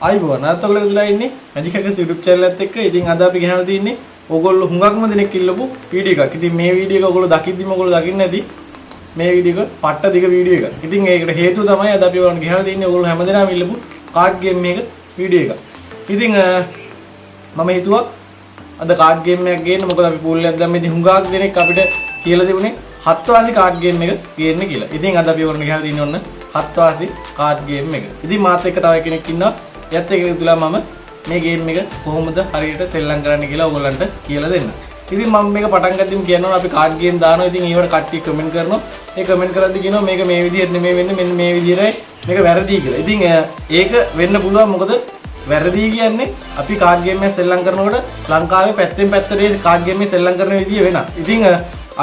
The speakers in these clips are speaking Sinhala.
ආයිබෝන අතවල දුලා ඉන්නේ මැජික් හැකර්ස් YouTube channel එකත් එක්ක. ඉතින් අද අපි ගෙනල්ලා තින්නේ ඕගොල්ලෝ හුඟක්ම දෙනෙක් ඉල්ලපු වීඩියෝ එකක්. ඉතින් මේ වීඩියෝ එක ඕගොල්ලෝ දකිද්දිම ඕගොල්ලෝ දකින්නේ නැති මේ වීඩියෝ එක පට්ට දිග වීඩියෝ එකක්. ඉතින් ඒකට හේතුව තමයි අද අපි ඔයගොල්ලෝ ගෙනල්ලා තින්නේ ඕගොල්ලෝ හැමදේම ඉල්ලපු කාඩ් ගේම් එක වීඩියෝ එකක්. ඉතින් මම හිතුවා අද කාඩ් ගේම් එකක් ගේන්න. මොකද අපි පූල් එකක් දැම්ම ඉතින් හුඟක් දෙනෙක් අපිට කියලා තිබුණේ 7 වාසි කාඩ් ගේම් එක ගේන්න කියලා. ඉතින් අද අපි ඔයගොල්ලෝ ගෙනල්ලා තින්නේ ඔන්න 7 වාසි කාඩ් ගේම් එක. ඉතින් මාත් එක්ක තව කෙනෙක් ඉන්නවා. යත් එක තුලා මම මේ ගේම් එක කොහොමද හරියට සෙල්ලම් කරන්න කියලා ඔයගොල්ලන්ට කියලා දෙන්න. ඉතින් මම මේක පටන් ගද්දිම කියනවා අපි කාඩ් ගේම් දානවා. ඉතින් ඒවට කට්ටිය කමෙන්ට් කරනවා. ඒ කමෙන්ට් කරද්දි කියනවා මේක මේ විදිහට නෙමෙයි වෙන්නේ, මෙන්න මේ විදිහටයි මේක වැරදි කියලා. ඉතින් ඒක වෙන්න පුළුවන්. මොකද වැරදි කියන්නේ අපි කාඩ් ගේම් එක සෙල්ලම් කරනකොට ලංකාවේ පැත්තෙන් පැත්තට කාඩ් ගේම් එක සෙල්ලම් කරන විදිය වෙනස්. ඉතින්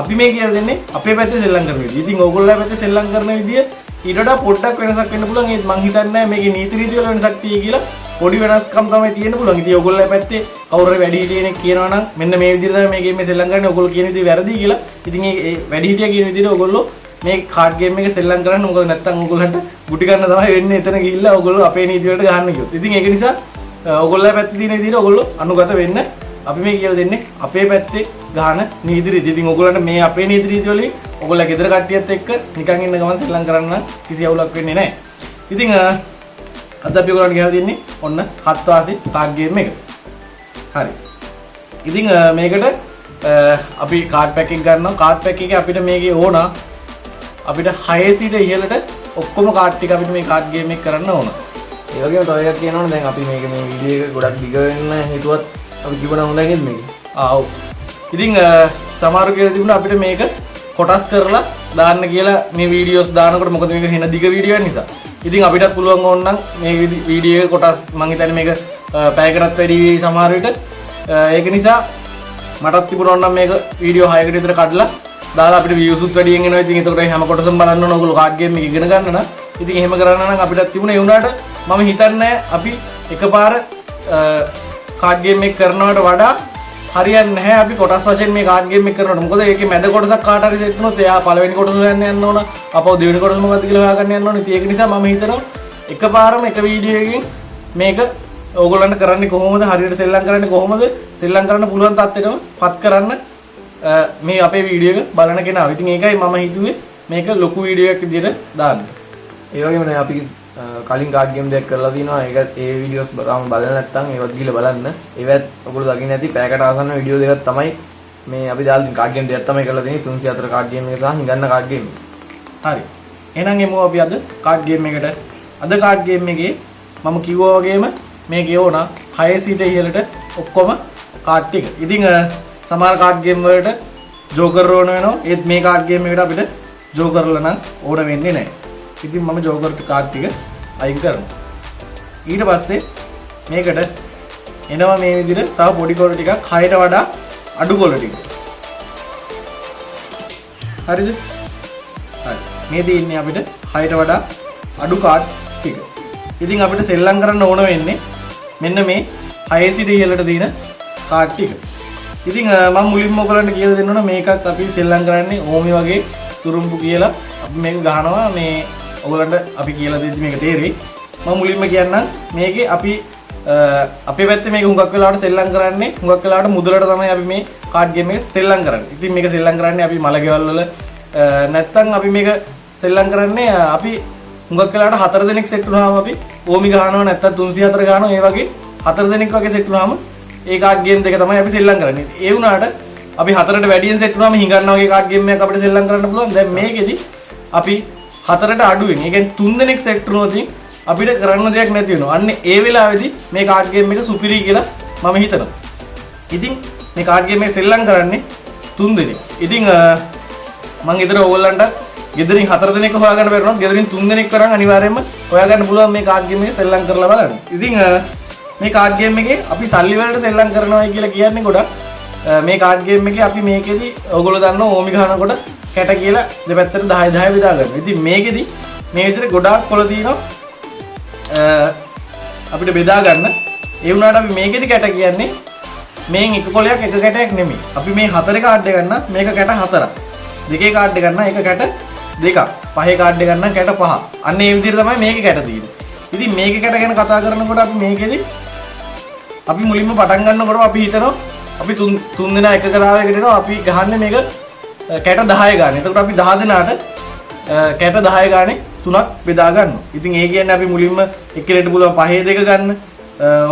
අපි මේ කියලා දෙන්නේ අපේ පැත්තේ සෙල්ලම් කරන විදිය. ඉතින් ඕගොල්ලෝ පැත්තේ සෙල්ලම් කරන විදිය ඊට වඩා පොඩ්ඩක් වෙනසක් වෙන්න පුළුවන්. ඒත් මං හිතන්නේ මේකේ නීති රීති වල වෙනසක් තියෙයි කියලා. පොඩි වෙනස්කම් තමයි තියෙන්න පුළුවන්. ඉතින් ඕගොල්ලෝ පැත්තේ කවුරු හරි වැඩි හිටියෙක් කියනවා නම් මෙන්න මේ විදිහට තමයි මේ ගේම් එක සෙල්ලම් කරන්නේ. ඕගොල්ලෝ කියන විදිහ වැරදි කියලා. ඉතින් ඒ වැඩි හිටියා කියන විදිහට ඕගොල්ලෝ මේ කාඩ් ගේම් එක සෙල්ලම් කරන්න. මොකද නැත්තම් ඕගොල්ලන්ට ගුටි ගන්න තමයි වෙන්නේ. එතන ගිහිල්ලා ඕගොල්ලෝ අපේ නීති වලට ගහන්න කිව්වොත්. ඉතින් ඒක නිසා ඕගොල්ලෝ පැත්තේ තියෙන විදිහට ඕගොල්ලෝ අනුගත වෙන්න. අපි මේ කියලා දෙන්නේ අපේ පැත්තේ ගහන නීති රීති. ඉතින් ඕගොල්ලන්ට මේ අපේ නීති රීති වලින් ඔයගොල්ලෝ ගෙදර කට්ටියත් එක්ක නිකන් ඉන්න ගමන් සෙල්ලම් කරන්න කිසි අවුලක් වෙන්නේ නැහැ. ඉතින් අද අපි ඔයගොල්ලන්ට ගෙනලා දෙන්නේ ඔන්න 7 වාසි කාඩ් ගේම් එක. හරි. ඉතින් මේකට අපි කාඩ් පැක් එක ගන්නවා. කාඩ් පැක් එකේ අපිට මේකේ ඕන අපිට 6 සිට ඉහළට ඔක්කොම කාඩ් ටික අපිට මේ කාඩ් ගේම් එක කරන්න ඕන. ඒ වගේම තව එකක් කියනවනේ දැන් අපි මේක මේ වීඩියෝ එක ගොඩක් දිග වෙන්න හේතුවත් අපි කිව්වනම් හොඳයි නේද මේක? ඔව්. ඉතින් සමහර කියලා තිබුණා අපිට මේක කොටස් කරලා දාන්න කියලා මේ වීඩියෝස් දානකොට. මොකද මේක වෙන දිග වීඩියෝ නිසා. ඉතින් අපිටත් පුළුවන් ඕන නම් මේ වීඩියෝ එක කොටස් මම හිතන්නේ මේක පැයකටත් වැඩි වෙයි සමහර විට. ඒක නිසා මටත් තිබුණා නම් මේක වීඩියෝ 6කට විතර කඩලා දාලා අපිට views උත් වැඩියෙන් එනවා. ඉතින් ඒකට හැම කොටසම බලන්න ඕන ඔයගොල්ලෝ කාඩ් ගේම් එක ඉගෙන ගන්න නම්. ඉතින් එහෙම කරන්න නම් අපිටත් තිබුණේ. ඒ වුණාට මම හිතන්නේ අපි එකපාර කාඩ් ගේම් එක කරනවට වඩා හරියන්නේ නැහැ අපි කොටස් වශයෙන් මේ කාඩ් ගේම් එක කරනකොට. මොකද ඒකේ මැද කොටසක් කාට හරි සෙට් වුණොත් එයා පළවෙනි කොටස හොයන්න යන්න ඕන. අපව දෙවෙනි කොටස මොකද්ද කියලා හොයාගන්න යන්න ඕන. ඉතින් ඒක නිසා මම හිතනවා එකපාරම එක වීඩියෝ එකකින් මේක ඕගොල්ලන්ට කරන්නේ කොහොමද, හරියට සෙල්ලම් කරන්නේ කොහොමද, සෙල්ලම් කරන්න පුළුවන් තත්ත්වෙටම පත් කරන්න මේ අපේ වීඩියෝ එක බලන කෙනා. ඉතින් ඒකයි මම හිතුවේ මේක ලොකු වීඩියෝ එකක් විදිහට දාන්න. ඒ වගේම දැන් අපි කලින් කාඩ් ගේම් දෙයක් කරලා තිනවා. ඒක ඒ වීඩියෝස් බලන්න නැත්නම් ඒවත් ගිහලා බලන්න. ඒවත් ඔයගොල්ලෝ දකින්න ඇති පැයකට ආසන්න වීඩියෝ දෙකක් තමයි මේ අපි දාලා තියෙන කාඩ් ගේම් දෙයක් තමයි කරලා තියෙන්නේ. 304 කාඩ් ගේම් එක සහ හිඟන්න කාඩ් ගේම් එක. හරි. එහෙනම් එමු අපි අද කාඩ් ගේම් එකට. අද කාඩ් ගේම් එකේ මම කිව්වා වගේම මේකේ ඕන 6 සීට ඉහළට ඔක්කොම කාඩ් ටික. ඉතින් සමහර කාඩ් ගේම් වලට ජෝකර් ඕන වෙනවා. ඒත් මේ කාඩ් ගේම් එකට අපිට ජෝකර්ලා නම් ඕන වෙන්නේ නැහැ. ඉතින් මම ජෝකර් කාඩ් ටික අයින් කරනවා. ඊට පස්සේ මේකට එනවා මේ විදිහට තව පොඩි කොළ ටිකක් 6ට වඩා අඩු කොළ ටික. හරිද? හරි. මේ දෙන්නේ අපිට 6ට වඩා අඩු කාඩ් ටික. ඉතින් අපිට සෙල්ලම් කරන්න ඕන වෙන්නේ මෙන්න මේ 6 සිට ඉහළට තියෙන කාඩ් ටික. ඉතින් මම මුලින්ම ඔයගලන්ට කියලා දෙන්න ඕන මේකත් අපි සෙල්ලම් කරන්නේ ඕමි වගේ තුරුම්පු කියලා අපි මේක ගහනවා. මේ ඔයගලන්ට අපි කියලා දෙද්දි මේක තේරෙයි. මම මුලින්ම කියන්නම් මේකේ අපි අපේ පැත්තේ මේක හුඟක් වෙලාවට සෙල්ලම් කරන්නේ හුඟක් වෙලාවට මුදලට තමයි අපි මේ කාඩ් ගේම් එක සෙල්ලම් කරන්නේ. ඉතින් මේක සෙල්ලම් කරන්නේ අපි මලගෙවල් වල නැත්තම් අපි මේක සෙල්ලම් කරන්නේ අපි හුඟක් වෙලාවට 4 දෙනෙක් සෙට් වුණාම අපි ඕමි ගහනවා නැත්තම් 304 ගහනවා. ඒ වගේ 4 දෙනෙක් වගේ සෙට් වුණාම ඒ කාඩ් ගේම් දෙක තමයි අපි සෙල්ලම් කරන්නේ. ඒ වුණාට අපි 4ට වැඩියෙන් සෙට් වුණාම හිඟන්න වගේ කාඩ් ගේම් එකක් අපිට සෙල්ලම් කරන්න පුළුවන්. දැන් මේකෙදි අපි 4ට අඩුවෙන්. ඒ කියන්නේ 3 දෙනෙක් සෙට් වුණොත් අපිට කරන්න දෙයක් නැති වෙනවා. අන්න ඒ වෙලාවේදී මේ කාඩ් ගේම් එක සුපිරි කියලා මම හිතනවා. ඉතින් මේ කාඩ් ගේම් එක සෙල්ලම් කරන්නේ 3 දෙනෙක්. ඉතින් මම ඊතර ඕගොල්ලන්ට ගෙදරින් 4 දෙනෙක් හොයාගන්න බැරි වුණොත් ගෙදරින් 3 දෙනෙක් කරන් අනිවාර්යයෙන්ම හොයාගන්න පුළුවන් මේ කාඩ් ගේම් එක සෙල්ලම් කරලා බලන්න. ඉතින් මේ කාඩ් ගේම් එකේ අපි සල්ලි වලට සෙල්ලම් කරනවා කියලා කියන්නේ ගොඩක් මේ කාඩ් ගේම් එකේ අපි මේකෙදි ඔයගොල්ලෝ දන්නවා ඕමි ගහනකොට කැට කියලා දෙපැත්තට 10 10 බෙදා ගන්නවා. ඉතින් මේකෙදි මේ විදිහට ගොඩාක් කොළ තියෙනවා අපිට බෙදා ගන්න. ඒ වුණාට අපි මේකෙදි කැට කියන්නේ මේන් එක කොළයක් එක කැටයක් නෙමෙයි. අපි මේ 4 කාඩ් එක ගන්න මේක කැට 4ක්. දෙකේ කාඩ් එක ගන්න එක කැට 2ක්. පහේ කාඩ් එක ගන්න කැට 5. අන්න ඒ විදිහට තමයි මේකේ කැට තියෙන්නේ. ඉතින් මේක ගැන කතා කරනකොට අපි මේකෙදි අපි මුලින්ම පටන් ගන්නකොට අපි හිතනවා අපි තුන් දෙනා එක කරාවයකට එනවා අපි ගහන්නේ මේක කැට 10 ගන්න. එතකොට අපි 10 දෙනාට කැට 10 ගානේ තුනක් බෙදා ගන්නවා. ඉතින් ඒ කියන්නේ අපි මුලින්ම එක්කෙනෙක්ට පුළුවන් 5 2 ගන්න.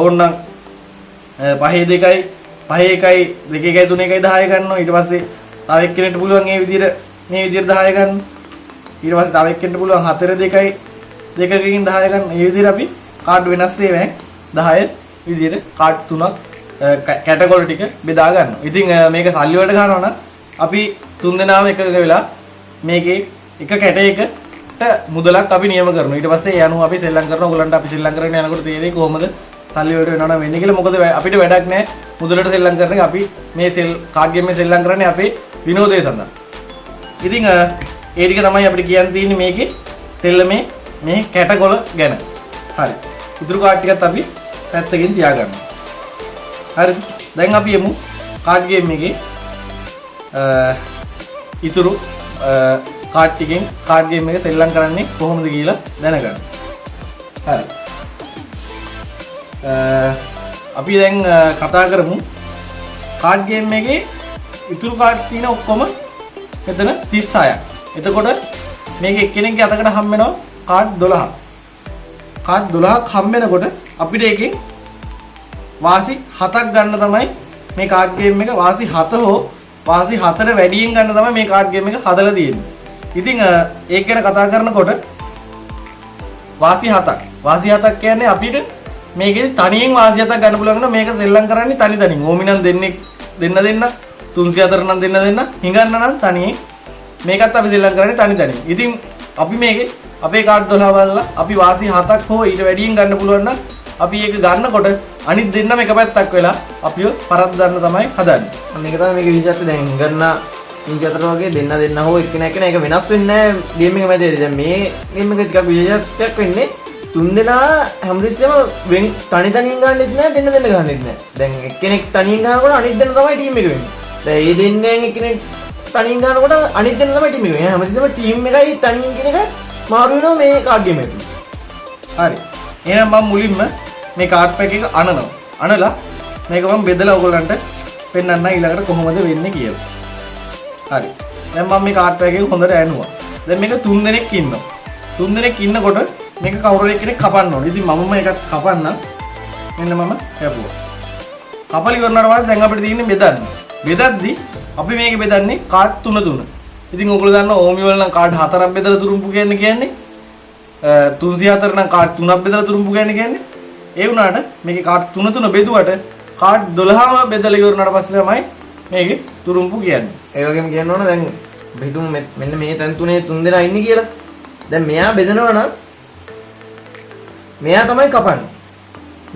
ඕනනම් 5 2යි 5 1යි 2 1යි 3 1යි 10 ගන්නවා. ඊට පස්සේ තව එක්කෙනෙක්ට පුළුවන් මේ විදිහට 10 ගන්න. ඊට පස්සේ තව එක්කෙනෙක්ට පුළුවන් 4 2යි 2කකින් 10 ගන්න. මේ විදිහට අපි කාඩ් වෙනස් ඒවායින් 10 විදිහට කාඩ් තුනක් කැටගොරි ටික බෙදා ගන්නවා. ඉතින් මේක සල්ලි වලට ගන්නවා නම් අපි තුන් දෙනාම එකක වෙලා මේකේ එක කැටයකට මුදලක් අපි නියම කරනවා. ඊට පස්සේ යනු අපි සෙල්ලම් කරනවා. ඔයගලන්ට අපි සෙල්ලම් කරගෙන යනකොට තේරෙයි කොහොමද සල්ලි වලට වෙනවනම් වෙන්නේ කියලා. මොකද අපිට වැඩක් නැහැ මුදලට සෙල්ලම් කරන එක. අපි මේ කාඩ් ගේම් එකේ සෙල්ලම් කරන්නේ අපේ විනෝදය සඳහා. ඉතින් ඒ ටික තමයි අපිට කියන්න තියෙන්නේ මේකේ සෙල්ලමේ මේ කැටගොල ගැන. හරි. ඉතුරු කාඩ් ටිකත් අපි පැත්තකින් තියාගන්නවා. හරි. දැන් අපි යමු කාඩ් ගේම් එකේ ඉතුරු කාඩ් ටිකෙන් කාඩ් ගේම් එක සෙල්ලම් කරන්නේ කොහොමද කියලා දැනගන්න. හරි. අපි දැන් කතා කරමු කාඩ් ගේම් එකේ ඉතුරු කාඩ් තියෙන ඔක්කොම මෙතන 36ක්. එතකොට මේක එක්කෙනෙක්ගේ අතකට හම්බ වෙනවා කාඩ් 12ක්. කාඩ් 12ක් හම්බ වෙනකොට අපිට එකෙන් වාසි 7ක් ගන්න තමයි මේ කාඩ් ගේම් එක. වාසි 7 හෝ වාසි 4 වැඩියෙන් ගන්න තමයි මේ කාඩ් ගේම් එක හදලා තියෙන්නේ. ඉතින් ඒක ගැන කතා කරනකොට වාසි 7ක්. වාසි 7ක් කියන්නේ අපිට මේකේ තනියෙන් වාසි 7ක් ගන්න පුළුවන් නම් මේක සෙල්ලම් කරන්නේ තනි තනියෙන්. ඕමිනම් දෙන්න 304 නම් දෙන්න හිඟන්න නම් තනියෙන්. මේකත් අපි සෙල්ලම් කරන්නේ තනි තනියෙන්. ඉතින් අපි මේකේ අපේ කාඩ් 12 බලලා අපි වාසි 7ක් හෝ ඊට වැඩියෙන් ගන්න පුළුවන් නම් අපි ඒක ගන්නකොට අනිත් දෙන්නම එක පැත්තක් වෙලා අපිව පරද්දන්න තමයි හදන්නේ. මේක තමයි මේකේ විශේෂත්වය. දැන් ගන්න මේ අතර වගේ දෙන්න හෝ එක්කෙනා ඒක වෙනස් වෙන්නේ නැහැ ගේම් එක මැදදී. දැන් මේ ගේම් එක ටිකක් විශේෂත්වයක් වෙන්නේ තුන් දෙනා හැමදෙස්සෙම වෙන් තනි තනියෙන් ගන්නෙත් නැහැ දෙන්න ගන්නෙත් නැහැ. දැන් එක්කෙනෙක් තනියෙන් ගන්නකොට අනිත් දෙන්න තමයි ටීම් එක වෙන්නේ. දැන් මේ දෙන්නෙන් එක්කෙනෙක් තනියෙන් ගන්නකොට අනිත් දෙන්න තමයි ටීම් එක වෙන්නේ. හැමදෙස්සෙම ටීම් එකයි තනියෙන් කියන එක මාරු වෙනවා මේ කාඩ් ගේම් එකේ. හරි. එහෙනම් මම මුලින්ම මේ කාඩ් පැක් එක අනනවා. අනලා මේක මම බෙදලා ඔයගොල්ලන්ට පෙන්නන්න ඊළඟට කොහොමද වෙන්නේ කියලා. හරි. දැන් මම මේ කාඩ් පැක් එක හොඳට ඇනුවා. දැන් මේක 3 දෙනෙක් ඉන්නවා. 3 දෙනෙක් ඉන්නකොට මේක කවුරු කෙනෙක් කපන්න ඕනේ. ඉතින් මමම එකක් කපන්නම්. මෙන්න මම කැපුවා. කපලි කරනකොට වල දැන් අපිට තියෙන්නේ බෙදන්න. බෙදද්දි අපි මේක බෙදන්නේ කාඩ් 3. ඉතින් ඔයගොල්ලෝ දන්නවා ඕමි වල නම් කාඩ් 4ක් බෙදලා තුරුම්පු කියන්නේ 304 නම් කාඩ් 3ක් බෙදලා තුරුම්පු කියන්නේ. ඒ වුණාට මේකේ කාඩ් 3 බෙදුවට කාඩ් 12ම බෙදලා ඉවරනට පස්සේ තමයි මේකේ තුරුම්පු කියන්නේ. ඒ වගේම කියන්න ඕන දැන් බෙදුම් මෙන්න මේ තැන් තුනේ තුන් දෙනා ඉන්නේ කියලා. දැන් මෙයා බෙදනවා නම් මෙයා තමයි කපන්නේ.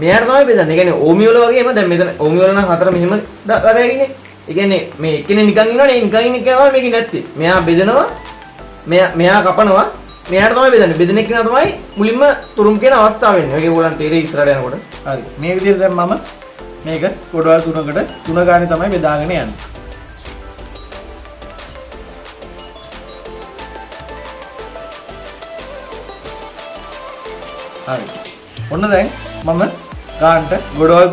මෙයාට තමයි බෙදන්නේ. ඒ කියන්නේ ඕමි වල වගේම දැන් මෙතන ඕමි වල නම් 4 මෙහෙම ගදාගෙන. ඒ කියන්නේ මේ එක්කෙනෙක් නිකන් ඉන්නවනේ නිකන් ඉන්න කෙනා මේක නැත්තේ. මෙයා බෙදනවා මෙයා කපනවා මෙයාට තමයි බෙදන්නේ. බෙදෙන කෙනා තමයි මුලින්ම තුරුම් කියන අවස්ථාව වෙන්නේ. ඒකේ ඕලන් තීරේ ඉස්සරහට යනකොට. හරි. මේ විදිහට දැන් මම මේක ගොඩවල් තුනකට 3 ගානේ තමයි බෙදාගෙන යන්නේ. හරි. ඔන්න දැන් මම ගානට ගොඩවල්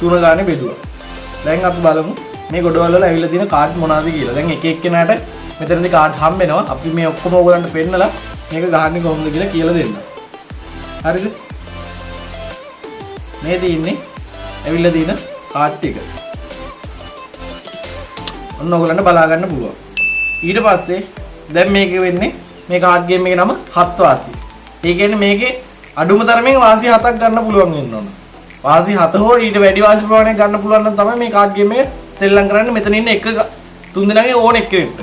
3 ගානේ බෙදුවා. දැන් අපි බලමු මේ ගොඩවල් වල ඇවිල්ලා තියෙන කාඩ් මොනවද කියලා. දැන් එක එක්කෙනාට මෙතනදී කාඩ් හම්බ වෙනවා. අපි මේ ඔක්කොම ඔයගලන්ට පෙන්නලා මේක ගහන්නේ කොහොමද කියලා කියලා දෙන්න. හරිද? මේ තියෙන්නේ ඇවිල්ලා තියෙන කාඩ් ටික. ඔන්න ඔයගලන්ට බලා ගන්න පුළුවන්. ඊට පස්සේ දැන් මේක වෙන්නේ මේ කාඩ් ගේම් එකේ නම 7 වාසි. ඒ කියන්නේ මේකේ අඩුම තරමින් වාසි 7ක් ගන්න පුළුවන් වෙන්න ඕන. වාසි 7 හෝ ඊට වැඩි වාසි ප්‍රමාණයක් ගන්න පුළුවන් නම් තමයි මේ කාඩ් ගේම් එක සෙල්ලම් කරන්නේ. මෙතන ඉන්න එක තුන් දෙනාගේ ඕන එක්කෙනෙක්ට.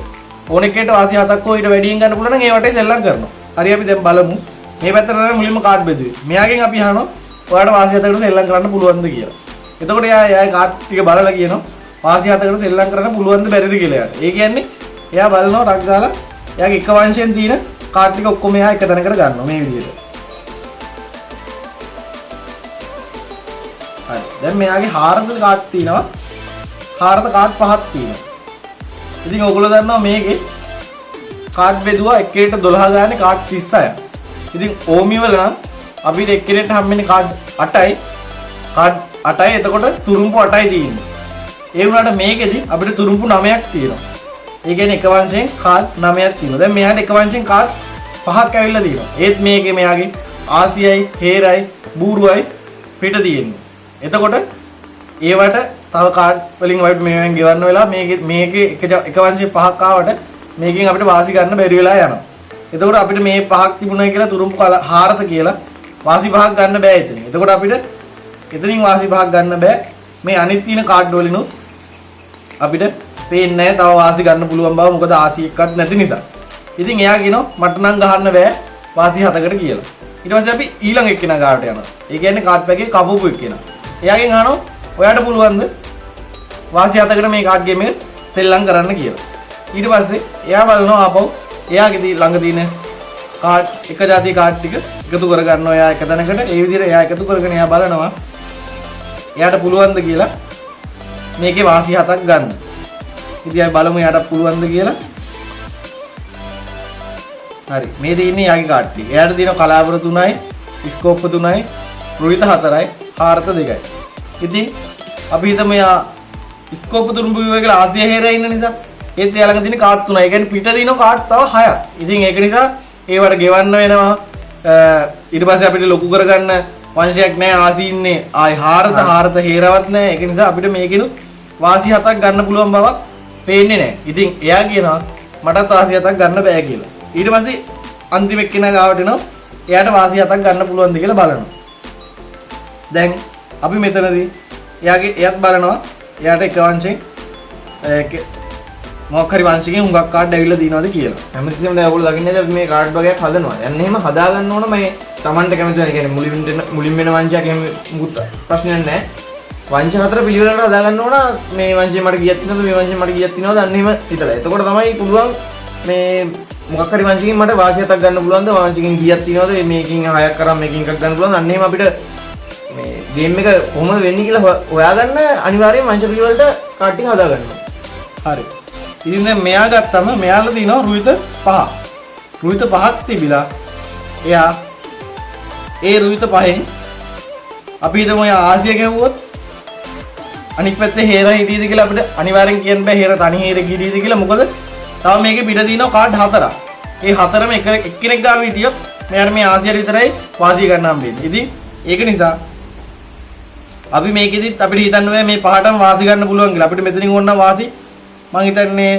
ඕන එක්කෙනෙක්ට වාසි 7ක් හෝ ඊට වැඩියෙන් ගන්න පුළුවන් නම් ඒ වටේ සෙල්ලම් කරනවා. හරි අපි දැන් බලමු. මේ පැත්තට තමයි මුලින්ම කාඩ් බෙදුවේ. මෙයාගෙන් අපි අහනවා ඔයාලට වාසි 7කට සෙල්ලම් කරන්න පුළුවන්ද කියලා. එතකොට එයා කාඩ් ටික බලලා කියනවා වාසි 7කට සෙල්ලම් කරන්න පුළුවන්ද බැරිද කියලා එයාට. ඒ කියන්නේ එයා බලනවා ටක් ගාලා එයාගේ එක වංශයෙන් තියෙන කාඩ් ටික ඔක්කොම එයා එක තැනකට ගන්නවා මේ විදිහට. හරි. දැන් මෙයාගේ හාරද කාඩ් තියෙනවා. හාරද කාඩ් 5ක් තියෙනවා. ඉතින් ඔයගොල්ලෝ දන්නවා මේකේ කාඩ් බෙදුවා එකේට 12 ගානේ කාඩ් 36ක්. ඉතින් ඕමි වල නම් අපිට එක්කෙනෙක්ට හම්බෙන්නේ කාඩ් 8යි. කාඩ් 8යි. එතකොට තුරුම්පු 8යි තියෙන්නේ. ඒ වුණාට මේකෙදි අපිට තුරුම්පු 9ක් තියෙනවා. ඒ කියන්නේ එක වංශයෙන් කාඩ් 9ක් තියෙනවා. දැන් මෙයාට එක වංශයෙන් කාඩ් 5ක් ඇවිල්ලා තියෙනවා. ඒත් මේකේ මෙයාගේ ආසියයි, හේරයි, බූරුවයි පිට තියෙන්නේ. එතකොට ඒවට තව කාඩ් වලින් වයිට් මේවෙන් ගෙවන්න වෙලා මේකේ එක වංශයෙන් 5ක් ආවට මේකෙන් අපිට වාසි ගන්න බැරි වෙලා යනවා. එතකොට අපිට මේ 5ක් තිබුණා කියලා තුරුම්පු හාරත කියලා වාසි 5ක් ගන්න බෑ එතනින්. එතකොට අපිට එතනින් වාසි 5ක් ගන්න බෑ. මේ අනිත් තියෙන කාඩ් වලිනුත් අපිට පේන්නේ නැහැ තව වාසි ගන්න පුළුවන් බව. මොකද ආසි එකක් නැති නිසා. ඉතින් එයා කියනවා මට නම් ගහන්න බෑ වාසි 7කට කියලා. ඊට පස්සේ අපි ඊළඟ එක්කෙනා ගාවට යනවා. ඒ කියන්නේ කාඩ් පැකේ කපපු එක්කෙනා. එයාගෙන් අහනවා ඔයාට පුළුවන්ද වාසි 7කට මේ කාඩ් ගේම් එක සෙල්ලම් කරන්න කියලා. ඊට පස්සේ එයා බලනවා ආපහු එයාගේ ළඟ තියෙන කාඩ් එක જાති කාඩ් ටික එකතු කර ගන්නවා එයා එක තැනකට. ඒ විදිහට එයා එකතු කරගෙන එයා බලනවා එයාට පුළුවන්ද කියලා මේකේ වාසි 7ක් ගන්න. ඉතින් අපි බලමු එයාට පුළුවන්ද කියලා. හරි මේ තියෙන්නේ යාගේ කාඩ් ටික. එයාට තියෙනවා කලාවර 3යි, ස්කෝප් 3යි, රුහිත 4යි, හාරත 2යි. ඉතින් අපි හිතමු යා ස්කෝප් තුරුම්පු විවය කියලා ආසිය හේරේ ඉන්න නිසා ඒත් එයා ළඟ තියෙන කාඩ් 3යි. ඒ කියන්නේ පිට දිනන කාඩ් තව 6ක්. ඉතින් ඒක නිසා ඒවට ගෙවන්න වෙනවා. ඊට පස්සේ අපිට ලොකු කරගන්න වංශයක් නැහැ. ආසි ඉන්නේ ආයි හාරත හේරවත් නැහැ. ඒක නිසා අපිට මේකිනුත් වාසි 7ක් ගන්න පුළුවන් බවක් පේන්නේ නැහැ. ඉතින් එයා කියනවා මටත් වාසි 7ක් ගන්න බෑ කියලා. ඊට පස්සේ අන්තිම එක්කෙනා ගාවට එනවා. එයාට වාසි 7ක් ගන්න පුළුවන්ද කියලා බලනවා. දැන් අපි මෙතනදී එයාත් බලනවා. එයාට එක වංශයෙන් මොකක් හරි වංශිකෙන් හුඟක් කාඩ් ඇවිල්ලා දිනවද කියලා. හැමතිස්සෙම දැන් ඔයගොල්ලෝ දකින්නේ අපි මේ කාඩ් වගේක් හදනවා. යන්න එහෙම හදා ගන්න ඕන මේ Tamanට කැමති වෙන. කියන්නේ මුලින් වෙන වංශයක් එහෙම මුකුත් ප්‍රශ්නයක් නැහැ. වංශ හතර පිළිවෙලකට හදා ගන්න ඕන. මේ වංශේ මට ගියක් තියෙනවද මේ වංශේ මට ගියක් තියෙනවද අන්න එහෙම හිතලා. එතකොට තමයි පුළුවන් මේ මොකක් හරි වංශිකෙන් මට වාසි 7ක් ගන්න පුළුවන්ද වංශිකෙන් ගියක් තියෙනවද මේකෙන් 6ක් කරා මේකෙන් එකක් ගන්න පුළුවන්ද අන්න එහෙම අපිට මේ ගේම් එක කොහොමද වෙන්නේ කියලා හොයාගන්න අනිවාර්යයෙන් වංශ පිළිවෙලට කාඩ් ටික හදා ගන්නවා. හරි. ඉතින් දැන් මෙයා ගත්තම මෙයාලා තියෙනවා රුහිත 5. රුහිත 5ක් තිබිලා එයා ඒ රුහිත 5න් අපි හිතමු එයා ආසිය ගැව්වොත් අනිත් පැත්තේ හේර හිටියද කියලා අපිට අනිවාර්යෙන් කියන්න බෑ හේර තනි හේර හිටියද කියලා. මොකද තව මේකේ පිට තියෙනවා කාඩ් 4ක්. ඒ 4ම එක්කෙනෙක් ගාව හිටියොත් මෙයාට මේ ආසියට විතරයි වාසිය ගන්න හම්බෙන්නේ. ඉතින් ඒක නිසා අපි මේකෙදිත් අපිට හිතන්න බෑ මේ 5ටම වාසි ගන්න පුළුවන් කියලා. අපිට මෙතනින් ඕන නම් වාසි මං හිතන්නේ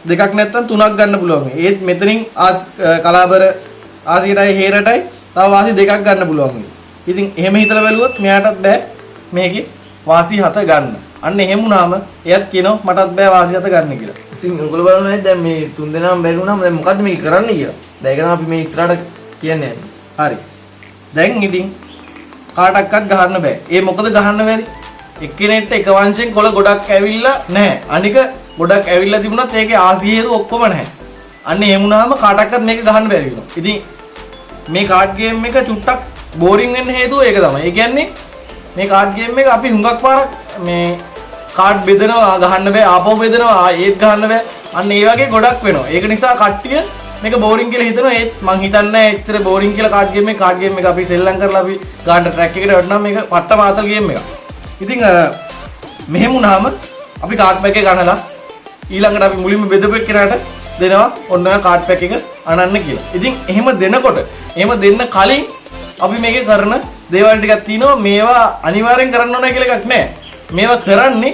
2ක් නැත්තම් 3ක් ගන්න පුළුවන්. ඒත් මෙතනින් කලාබර ආසියටයි හේරටයි තව වාසි 2ක් ගන්න පුළුවන්. ඉතින් එහෙම හිතලා බැලුවොත් මෙයාටත් බෑ මේකේ වාසි 7 ගන්න. අන්න එහෙම වුණාම එයත් කියනවා මටත් බෑ වාසි 7 ගන්න කියලා. ඉතින් ඔයගොල්ලෝ බලන්නේ දැන් මේ තුන් දෙනාම බැරි වුණාම දැන් මොකද්ද මේක කරන්න කියලා. දැන් ඒක තමයි අපි මේ ඉස්සරහට කියන්නේ. හරි. දැන් ඉතින් කාටක්වත් ගහන්න බෑ. ඒ මොකද ගහන්න බැරි? එක්කෙනෙක්ට එක වංශයෙන් කොළ ගොඩක් ඇවිල්ලා නැහැ. අනික ගොඩක් ඇවිල්ලා තිබුණත් ඒකේ ආසියේරු ඔක්කොම නැහැ. අන්න එහෙම වුණාම කාටක්වත් මේක ගහන්න බැරි වෙනවා. ඉතින් මේ කාඩ් ගේම් එක චුට්ටක් බෝරින් වෙන්න හේතුව ඒක තමයි. ඒ කියන්නේ මේ කාඩ් ගේම් එක අපි හුඟක් පාරක් මේ කාඩ් බෙදනවා ගහන්න බෑ ආපහු බෙදනවා ඒත් ගහන්න බෑ. අන්න ඒ වගේ ගොඩක් වෙනවා. ඒක නිසා කට්ටිය මේක බෝරින් කියලා හිතනවා. ඒත් මං හිතන්නේ ඇත්තට බෝරින් කියලා කාඩ් ගේම් එක අපි සෙල්ලම් කරලා අපි ගන්න ට්‍රැක් එකට වටනවා මේක පට්ට මාතල් ගේම් එකක්. ඉතින් මෙහෙම වුණාම අපි කාඩ් පැක් එක ගන්නලා ඊළඟට අපි මුලින්ම බෙදපු කෙනාට දෙනවා ඔන්න ඔය කාඩ් පැක් එක අනන්න කියලා. ඉතින් එහෙම දෙනකොට එහෙම දෙන්න කලින් අපි මේකේ කරන දේවල් ටිකක් තියෙනවා. මේවා අනිවාර්යෙන් කරන්න ඕන කියලා එකක් නැහැ. මේවා කරන්නේ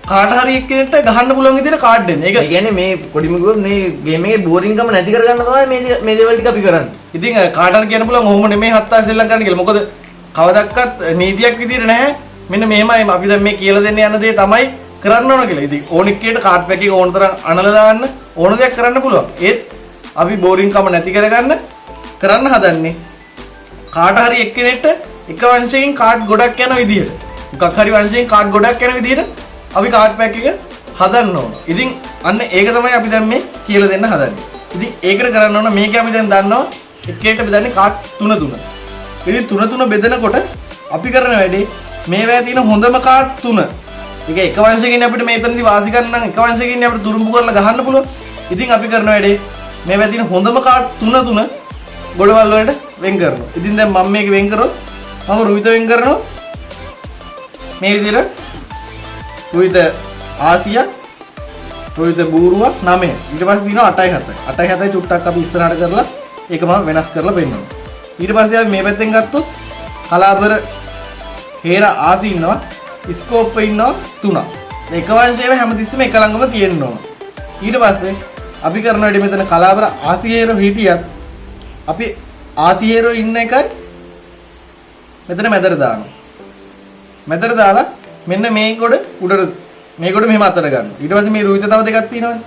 කාට හරි එක්කෙනෙක්ට ගහන්න පුළුවන් විදිහට කාඩ් දෙන්න. ඒක කියන්නේ මේ පොඩිම කිව්වොත් මේ ගේම් එකේ බෝරින්කම නැති කරගන්න තමයි මේ දේවල් ටික අපි කරන්නේ. ඉතින් කාට හරි කියන්න පුළුවන් ඔහොම නෙමෙයි හත්තා සෙල්ලම් කරන්න කියලා. මොකද කවදක්වත් නීතියක් විදිහට නැහැ. මෙන්න මෙහෙමයි අපි දැන් මේ කියලා දෙන්න යන දේ තමයි කරන්න ඕන කියලා. ඉතින් ඕන එක්කෙනෙක්ට කාඩ් පැක් එක ඕන තරම් අනලා දාන්න ඕන දෙයක් කරන්න පුළුවන්. ඒත් අපි බෝරින්කම නැති කරන්න හදන්නේ කාට හරි එක්කෙනෙක්ට එක වංශයෙන් කාඩ් ගොඩක් යන විදිහට. මොකක් හරි වංශයෙන් කාඩ් ගොඩක් යන විදිහට අපි කාඩ් පැක් එක හදන්න ඕන. ඉතින් අන්න ඒක තමයි අපි දැන් මේ කියලා දෙන්න හදන්නේ. ඉතින් ඒකට කරන්න ඕන මේක අපි දැන් දන්නවා එක්කෙනෙක්ට බෙදන්නේ කාඩ් 3. ඉතින් 3 බෙදනකොට අපි කරන වැඩේ මේවා තියෙන හොඳම කාඩ් 3. ඒක එක වංශයකින් අපිට මේතනදී වාසි ගන්න නම් එක වංශයකින් අපිට තුරුම්බු කරලා ගහන්න පුළුවන්. ඉතින් අපි කරන වැඩේ මේවා තියෙන හොඳම කාඩ් 3 ගොඩවල් වලට වෙන් කරනවා. ඉතින් දැන් මම මේක වෙන් කරොත් මම රුවිත වෙන් කරනවා මේ විදිහට රුවිත ආසියා රුවිත බූරුවක් 9. ඊට පස්සේ දිනවා 8යි 7යි. 8යි 7යි චුට්ටක් අපි ඉස්සරහට කරලා ඒක මම වෙනස් කරලා පෙන්නනවා. ඊට පස්සේ අපි මේ පැත්තෙන් ගත්තොත් කලාබර හේර ආසි ඉන්නවා ස්කෝප් ඉන්නවා 3ක්. එක වංශයේම හැමතිස්සෙම එක ළඟම තියෙන්න ඕන. ඊට පස්සේ අපි කරන වැඩි මෙතන කලාබර ආසි හේර හිටියත් අපි ආසි හේර ඉන්න එකයි මෙතන මැදට දානවා. මැදට දාලා මෙන්න මේ කොට උඩට මේ කොට මෙහෙම අතර ගන්නවා. ඊට පස්සේ මේ රුවිත තව දෙකක් තියෙනවානේ.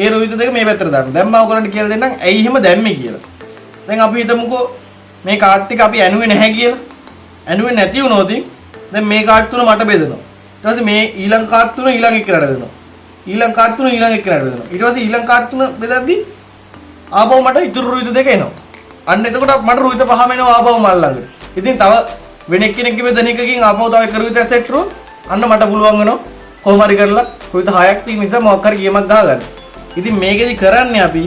ඒ රුවිත දෙක මේ පැත්තට දානවා. දැන් මම ඔයගොල්ලන්ට කියලා දෙන්නම් ඇයි එහෙම දැම්මේ කියලා. දැන් අපි හිතමුකෝ මේ කාඩ් ටික අපි ඇනුවේ නැහැ කියලා. ඇනුවේ නැති වුණොත් දැන් මේ කාඩ් තුන මට බෙදෙනවා. ඊට පස්සේ මේ ඊළඟ කාඩ් තුන ඊළඟ එක්කනට බෙදෙනවා. ඊළඟ කාඩ් තුන ඊළඟ එක්කනට බෙදෙනවා. ඊට පස්සේ ඊළඟ කාඩ් තුන බෙදද්දි ආපහු මට ඉතුරු රුවිත දෙක එනවා. අන්න එතකොට මට රුවිත පහම එනවා ආපහු මල් ළඟට. ඉතින් තව වෙන එක්කෙනෙක්ගේ බෙදෙන එකකින් ආපහු තව එක රුවිතක් සෙට් කරුවොත් අන්න මට පුළුවන් වෙනවා කොහොම හරි කරලා රුවිත 6ක් තියෙන නිසා මොකක් හරි ගේමක් ගහගන්න. ඉතින් මේකෙදි කරන්නේ අපි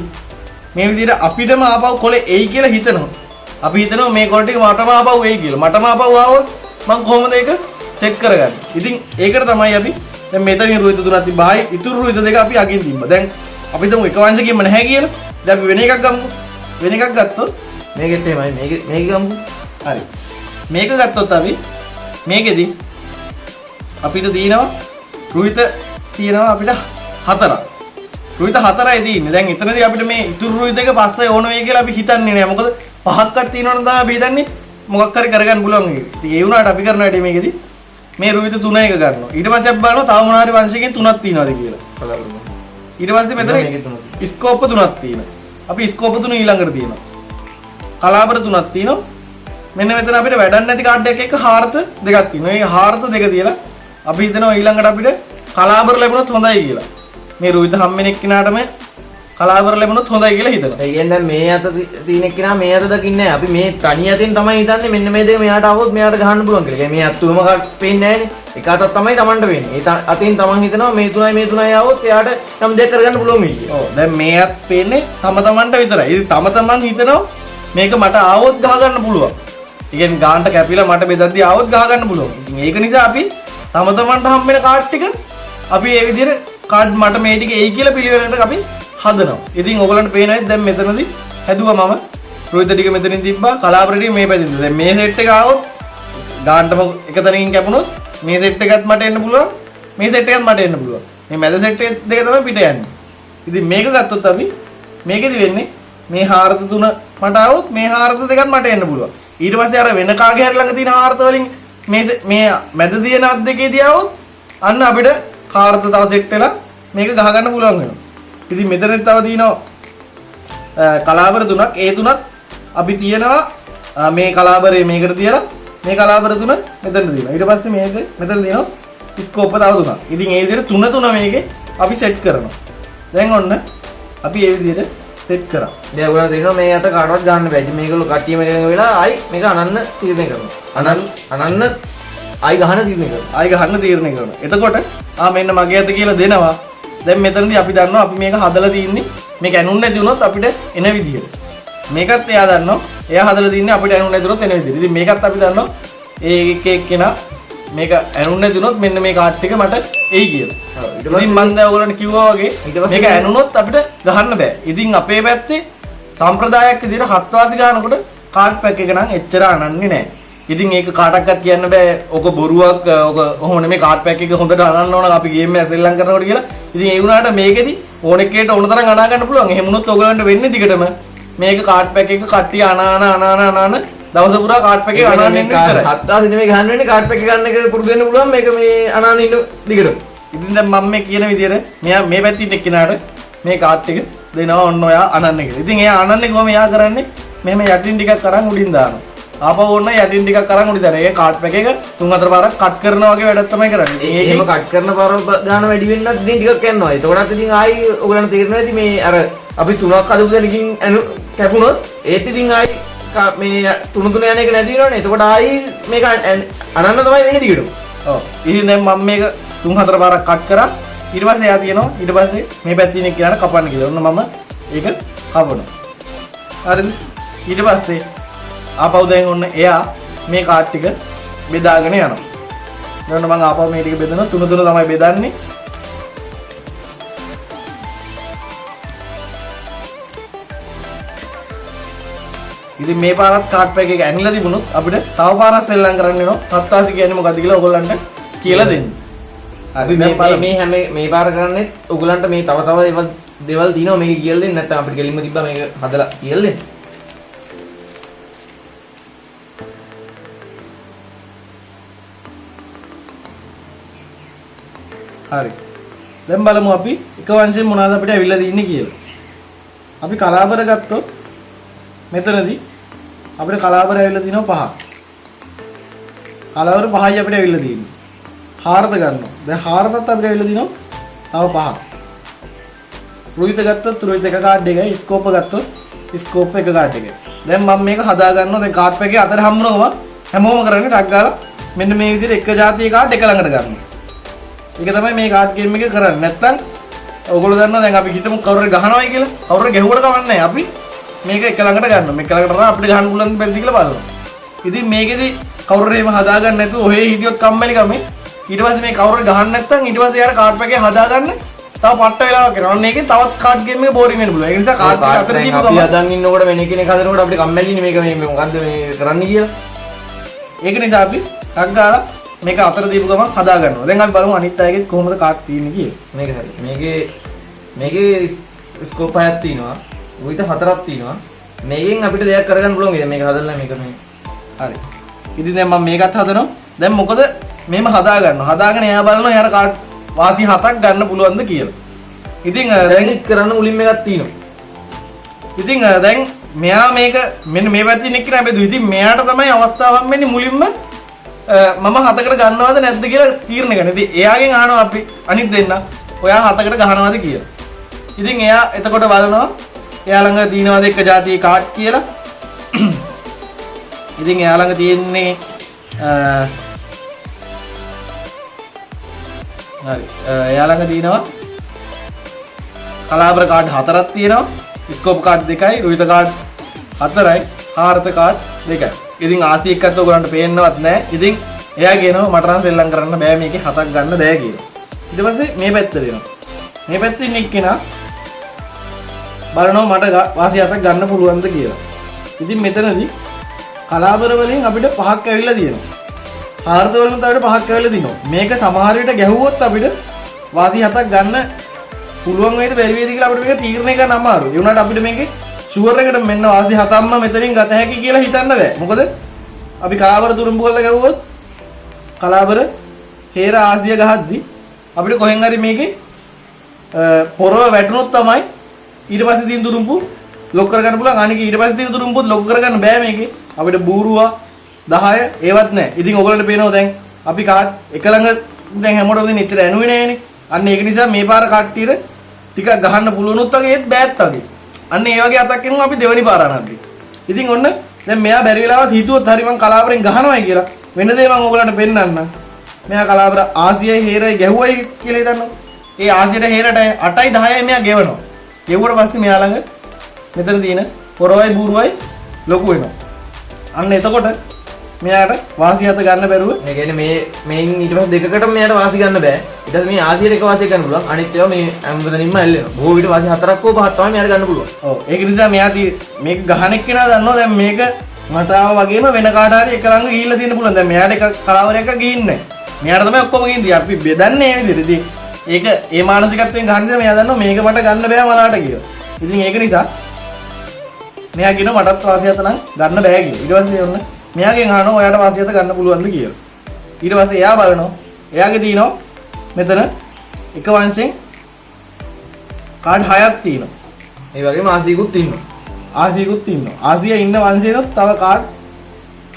මේ විදිහට අපිටම ආපහු කොලේ එයි කියලා හිතනවා. අපි හිතනවා මේ කොල ටික මටම ආපහු එයි කියලා. මටම ආපහු ආවොත් මම කොහොමද ඒක සෙට් කරගන්නේ? ඉතින් ඒකට තමයි අපි දැන් මෙතනින් රුවිත තුනක් තිබ්බායි ඉතුරු රුවිත දෙක අපි අගින් තිබ්බා. දැන් අපි හිතමු එක වංශකින්ම නැහැ කියලා. දැන් අපි වෙන එකක් ගමුකෝ. වෙන එකක් ගත්තොත් මේකෙත් එහෙමයි මේක ගමු. හරි. මේක ගත්තොත් අපි මේකෙදි අපිට දිනනවා රුවිත තියෙනවා අපිට 4ක්. රුවිත 4යි තියෙන්නේ. දැන් එතනදී අපිට මේ ඉතුරු රුවිත දෙක පස්සේ ඕන වෙයි කියලා අපි හිතන්නේ නෑ. මොකද 5ක්වත් තියෙනවනම් තමයි අපි හිතන්නේ මොකක් හරි කරගන්න පුළුවන් ඒක. ඉතින් ඒ වුණාට අපි කරන වැඩේ මේකෙදි මේ රුවිත 3 එක ගන්නවා. ඊට පස්සේ අපි බලනවා තව මොනවා හරි වංශයකින් 3ක් තියෙනවද කියලා. ඊට පස්සේ මෙතන ස්කෝප් 3ක් තියෙනවා. අපි ස්කෝප් 3 ඊළඟට තියෙනවා. කලාබර 3ක් තියෙනවා. මෙන්න මෙතන අපිට වැඩක් නැති කාඩ් එකක හාර්ත දෙකක් තියෙනවා. මේ හාර්ත දෙක තියලා අපි හිතනවා ඊළඟට අපිට කලාබර ලැබුණොත් හොඳයි කියලා. මේ රුවිත හැම්මෙනෙක් කෙනාටම කලාබර ලැබුණොත් හොඳයි කියලා හිතනවා. ඒ කියන්නේ දැන් මේ අත තියෙන කෙනා මේ අත දකින්නේ නැහැ. අපි මේ තනි අතෙන් තමයි හිතන්නේ මෙන්න මේ දෙක මෙයාට આવොත් මෙයාට ගහන්න පුළුවන් කියලා. මේ අත තුනම පේන්නේ නැහැනේ. එක අතක් තමයි Tamanට වෙන්නේ. ඒ අතින් Taman හිතනවා මේ තුනයි આવොත් එයාට නම් දෙයක් කරගන්න පුළුවන් වෙයි කියලා. ඔව් දැන් මේ අත් පේන්නේ Tamanට විතරයි. ඉතින් Taman හිතනවා මේක මට આવොත් ගහ ගන්න පුළුවන්. ඒ කියන්නේ ගානට කැපිලා මට බෙදද්දී આવොත් ගහ ගන්න පුළුවන්. ඉතින් ඒක නිසා අපි Tamanට හම්බෙන කාඩ් ටික අපි මේ විදිහට කාඩ් මට මේ ටික එයි කියලා පිළිවෙලකට අපි හදනවා. ඉතින් ඔයගලන්ට පේනවාද දැන් මෙතනදී හැදුවා මම රුවිත ටික මෙතනින් තිබ්බා කලාබර ටික මේ පැත්තෙන්. දැන් මේ සෙට් එක ආවොත් ගානටම එක තැනකින් කැපුණොත් මේ සෙට් එකත් මට එන්න පුළුවන්. මේ සෙට් එකත් මට එන්න පුළුවන්. මේ මැද සෙට් එක දෙක තමයි පිට යන්නේ. ඉතින් මේක ගත්තොත් අපි මේකෙදි වෙන්නේ මේ හාරත තුන මට આવොත් මේ හාරත දෙකත් මට එන්න පුළුවන්. ඊට පස්සේ අර වෙන කාගේ හරි ළඟ තියෙන හාරත වලින් මේ මැද තියෙන අත් දෙකේදී આવොත් අන්න අපිට හාරත තව සෙට් වෙලා මේක ගහ ගන්න පුළුවන් වෙනවා. ඉතින් මෙතන තව තියෙනවා කලාබර තුනක්. ඒ තුනත් අපි තියනවා මේ කලාබරේ මේකට තියලා මේ කලාබර තුන මෙතන තියෙනවා. ඊට පස්සේ මේක මෙතන තියෙනවා ස්කෝප් තව තුනක්. ඉතින් ඒ විදිහට තුන මේකේ අපි සෙට් කරනවා. දැන් ඔන්න අපි ඒ විදිහට සෙට් කරා. දැන් ඔයගොල්ලෝ තේරෙනවා මේ අත කාටවත් ගන්න බෑ. ඉතින් මේගොල්ලෝ කට්ටියම එකඟ වෙලා ආයි මේක අනන්න තීරණය කරනවා. අනන්න ආයි ගහන තීරණය කරනවා. ආයි ගහන්න තීරණය කරනවා. එතකොට මෙන්න මගේ අත කියලා දෙනවා. දැන් මෙතනදී අපි දන්නවා අපි මේක හදලා තින්නේ මේක ඇනුන්නේ නැති වුණොත් අපිට එන විදියට. මේකත් එයා දන්නවා. එයා හදලා තින්නේ අපිට ඇනුන්නේ නැති වුණොත් එන විදියට. ඉතින් මේකත් අපි දන්නවා ඒ එක කෙනා මේක ඇනුන්නේ නැති වුණොත් මෙන්න මේ කාඩ් එක මට එයි කියලා. ඉතින් මම දැන් ඔයගොල්ලන්ට කිව්වා වගේ මේක ඇනුනොත් අපිට ගහන්න බෑ. ඉතින් අපේ පැත්තේ සම්ප්‍රදායක් විදිහට හත් වාසි ගන්නකොට කාඩ් පැක් එක නම් එච්චර අනන්නේ නැහැ. ඉතින් ඒක කාටවත් කියන්න බෑ ඔක බොරුවක් ඔක කොහොම නෙමේ කාඩ් පැක් එක හොඳට අනන්න ඕන අපි ගේම් එක සෙල්ලම් කරනකොට කියලා. ඉතින් ඒ වුණාට මේකෙදි ඕන එකේට ඕන තරම් අනා ගන්න පුළුවන්. එහෙම වුණොත් ඔයගලන්ට වෙන්නේ දිගටම මේක කාඩ් පැක් එක කට්ටිය අනාන දවස පුරා කාඩ් පැක් එක අනාන්න ඉන්න විතරයි. හත් වාසි නෙමෙයි ගහන්න වෙන්නේ කාඩ් පැක් එක ගන්න එක පුරුදු වෙන්න පුළුවන් මේක මේ අනාන ඉන්න දිගටම. ඉතින් දැන් මම මේ කියන විදිහට මෙයා මේ පැත්තේ ඉන්න කෙනාට මේ කාඩ් එක දෙනවා ඔන්න ඔයා අනන්න කියලා. ඉතින් එයා අනන්නේ කොහොම එයා කරන්නේ මෙහෙම යටින් ටිකක් අරන් උඩින් දානවා. ආපහු ඕන්න යටින් ටිකක් අරන් උඩින් දානවා. ඒ කාඩ් පැක් එක 3-4 පාරක් කට් කරනවා වගේ වැඩක් තමයි කරන්නේ. එහෙම කට් කරන පාර ගන්න වැඩි වෙන්නත් ඉතින් ටිකක් යනවා. එතකොටත් ඉතින් ආයි ඔයගලන්ට තේරෙනවා ඇති මේ අර අපි 3ක් හදපු දෙනකින් කැපුණොත් ඒත් ඉතින් ආයි මේ තුන යන එක නැති වෙනවනේ. එතකොට ආයි මේක අනන්න තමයි වෙන්නේ දිගටම. ඔව්. ඉතින් දැන් මම මේක 3-4 පාරක් කට් කරා. ඊට පස්සේ එයා කියනවා ඊට පස්සේ මේ පැත්තේ ඉන්න කෙනාට කපන්න කියලා. ඔන්න මම ඒක කපනවා. හරිද? ඊට පස්සේ ආපහු දැන් ඔන්න එයා මේ කාඩ් ටික බෙදාගෙන යනවා. දැන් මම ආපහු මේ ටික බෙදනවා 3 තමයි බෙදන්නේ. ඉතින් මේ පාරත් කාඩ් පැක් එක ඇනිලා තිබුණොත් අපිට තව පාරක් සෙල්ලම් කරන්න වෙනවා. හත්තාසි කියන්නේ මොකද්ද කියලා ඔයගොල්ලන්ට කියලා දෙන්න. අපි මේ හැම මේ පාර කරන්නේ ඔයගොල්ලන්ට මේ තව දේවල් දිනනවා මේක කියලා දෙන්න නැත්නම් අපිට ගෙලින්ම තිබ්බා මේක හදලා කියලා දෙන්න. හරි. දැන් බලමු අපි එක වංශයෙන් මොනවද අපිට අවිල්ලා දින්නේ කියලා. අපි කලාබර ගත්තොත් මෙතනදී අපිට කලාබර ඇවිල්ලා තිනවා 5. කලාබර 5යි අපිට ඇවිල්ලා තියෙන්නේ. හාරත ගන්නවා. දැන් හාරතත් අපිට ඇවිල්ලා තිනවා තව 5ක්. රුහිත ගත්තොත් රුහිත එක කාඩ් එකයි, ස්කෝප් ගත්තොත් ස්කෝප් එක කාඩ් එකයි. දැන් මම මේක හදා ගන්නවා. දැන් කාඩ් පැකේ අතර හම්බුනම හැමෝම කරන්නේ ටක් ගාලා මෙන්න මේ විදිහට එක જાතියේ කාඩ් එක ළඟට ගන්නවා. ඒක තමයි මේ කාඩ් ගේම් එකේ කරන්නේ. නැත්තම් ඔයගොල්ලෝ දන්නවා දැන් අපි හිතමු කවුරුහරි ගහනවායි කියලා. කවුරුහරි ගැහුවට කමන්නේ නැහැ. අපි මේක එක ළඟට ගන්නවා. මේක ළඟට කරා අපිට ගහන්න පුළුවන් බැරිද කියලා බලනවා. ඉතින් මේකෙදි කවුරුහරි එහෙම හදා ගන්න නැතුව ඔහේ හිටියොත් කම්මැලි කමේ ඊට පස්සේ මේ කවුරුහරි ගහන්න නැත්තම් ඊට පස්සේ යාර කාඩ් පැකේ හදා ගන්න තව පට්ට වෙලාවක් කරනවා. අන්න ඒකෙන් තවත් කාඩ් ගේම් එක බෝරින් වෙන්න පුළුවන්. ඒ නිසා කාඩ් එක අතර දීපු අපි හදන් ඉන්නකොට වෙන කෙනෙක් හදනකොට අපිට කම්මැලිනේ මේක මේ මොකද්ද මේ කරන්නේ කියලා. ඒක නිසා අපි ටක් ගාලා මේක අතර දීපු ගමන් හදා ගන්නවා. දැන් අපි බලමු අනිත් අයගෙත් කොහොමද කාඩ් තියෙන්නේ කියලා. මේක හරි. මේකේ ස්කෝප් 6ක් තියෙනවා. උවිත 4ක් තියෙනවා. මේකෙන් අපිට දෙයක් කරගන්න පුළුවන් ඉතින් මේක හදලා මේක මේ. හරි. ඉතින් දැන් මම මේකත් හදනවා. දැන් මොකද මේම හදා ගන්නවා. හදාගෙන එයා බලනවා එයාට කාඩ් වාසි 7ක් ගන්න පුළුවන්ද කියලා. ඉතින් දැන් කරන්න මුලින්ම එකක් තියෙනවා. ඉතින් දැන් මෙයා මේක මෙන්න මේ පැත්තේ ඉන්න කෙනා බෙදු. ඉතින් මෙයාට තමයි අවස්ථාවක් වෙන්නේ මුලින්ම මම 7කට ගන්නවද නැද්ද කියලා තීරණය ගන්න. ඉතින් එයාගෙන් අහනවා අපි අනිත් දෙන්න ඔයා 7කට ගහනවද කියලා. ඉතින් එයා එතකොට බලනවා එයා ළඟ තියෙනවද එක જાතියේ කාඩ් කියලා. ඉතින් එයා ළඟ තියෙන්නේ හරි එයා ළඟ තියෙනවා කලාබර කාඩ් 4ක් තියෙනවා. ස්කෝප් කාඩ් 2යි, රුහිත කාඩ් 4යි, හාරත කාඩ් 2යි. ඉතින් ආසි එක්කත් ඔයගලන්ට පේන්නවත් නැහැ. ඉතින් එයා කියනවා මට නම් සෙල්ලම් කරන්න බෑ මේකේ 7ක් ගන්න බෑ කියලා. ඊට පස්සේ මේ පැත්තට එනවා. මේ පැත්තේ ඉන්න එක්කෙනා බලනවා මට වාසි 7ක් ගන්න පුළුවන්ද කියලා. ඉතින් මෙතනදී කලාබර වලින් අපිට 5ක් ඇවිල්ලා තියෙනවා. හාරත වලින් අපිට 5ක් ඇවිල්ලා තිනවා. මේක සමහර විට ගැහුවොත් අපිට වාසි 7ක් ගන්න පුළුවන් වේද බැරි වේද කියලා අපිට මේක තීරණය කරන්න අමාරුයි. ඒ වුණාට අපිට මේකේ ෂුවර් එකට මෙන්න වාසි 7ක්ම මෙතනින් ගත හැකි කියලා හිතන්න බෑ. මොකද අපි කලාබර තුරුම්බු වල ගැහුවොත් කලාබර හේර ආසිය ගහද්දි අපිට කොහෙන් හරි මේකේ පොරව වැටුනොත් තමයි ඊට පස්සේ තියෙන තුරුම්බු ලොක් කරගන්න පුළුවන්. අනික ඊට පස්සේ තියෙන තුරුම්බුත් ලොක් කරගන්න බෑ මේකේ. අපිට බූරුවා 10 ඒවත් නැහැ. ඉතින් ඔයගොල්ලන්ට පේනවා දැන් අපි කාඩ් එක ළඟ දැන් හැමෝටම දෙන්න ඉතල ඇනුවේ නෑනේ. අන්න ඒක නිසා මේ පාර කට්ටියට ටිකක් ගහන්න පුළුවනුත් වගේ ඒත් බෑත් වගේ. අන්න ඒ වගේ අතක් එනවා අපි දෙවනි පාර අනද්දි. ඉතින් ඔන්න දැන් මෙයා බැරි වෙලාවත් හිතුවොත් හරි මං කලාබරෙන් ගහනවායි කියලා. වෙන දේ මං ඔයගලන්ට පෙන්නන්න. මෙයා කලාබර ආසියයි හේරයි ගැහුවයි කියලා හිතන්න. ඒ ආසියට හේරට 8යි 10යි මෙයා ගෙවනවා. ගෙවුවට පස්සේ මෙයා ළඟ මෙතන තියෙන පොරවයි බූරුවයි ලොකු වෙනවා. අන්න එතකොට මෙයාට වාසි 7 ගන්න බැරුව ඒ කියන්නේ මේන් ඊට පස්සේ දෙකකට මෙයාට වාසි ගන්න බෑ. ඊට පස්සේ මේ ආසියට එක වාසියක් ගන්න පුළුවන්. අනිත් ඒවා මේ හැමතැනින්ම ඇල්ලෙනවා. බොහෝ විට වාසි 4ක් හෝ 5ක් තමයි මෙයාට ගන්න පුළුවන්. ඔව් ඒක නිසා මෙයා මේක ගහන එක්කෙනා දන්නවා දැන් මේක මට ආව වගේම වෙන කාට හරි එක ළඟ ගිහිල්ලා තියෙන්න පුළුවන්. දැන් මෙයාට එක කලාවරයක් ගිහින්නේ නැහැ. මෙයාට තමයි ඔක්කොම ගිහින්දී. අපි බෙදන්නේ මේ විදිහට. ඉතින් ඒක ඒ මානසිකත්වයෙන් ගන්න නිසා මෙයා දන්නවා මේක මට ගන්න බෑ මලාට කියලා. ඉතින් ඒක නිසා මෙයා කියනවා මටත් වාසි 7 නම් ගන්න බෑ කියලා. ඊට පස්සේ ඔන්න මෙයාගෙන් අහනවා ඔයාට වාසි 7 ගන්න පුළුවන්ද කියලා. ඊට පස්සේ එයා බලනවා එයාගේ තියෙනවා මෙතන එක වංශෙන් කාඩ් 6ක් තියෙනවා. ඒ වගේම ආසියකුත් ඉන්නවා. ආසියකුත් ඉන්නවා. ආසිය ඉන්න වංශේනොත් තව කාඩ්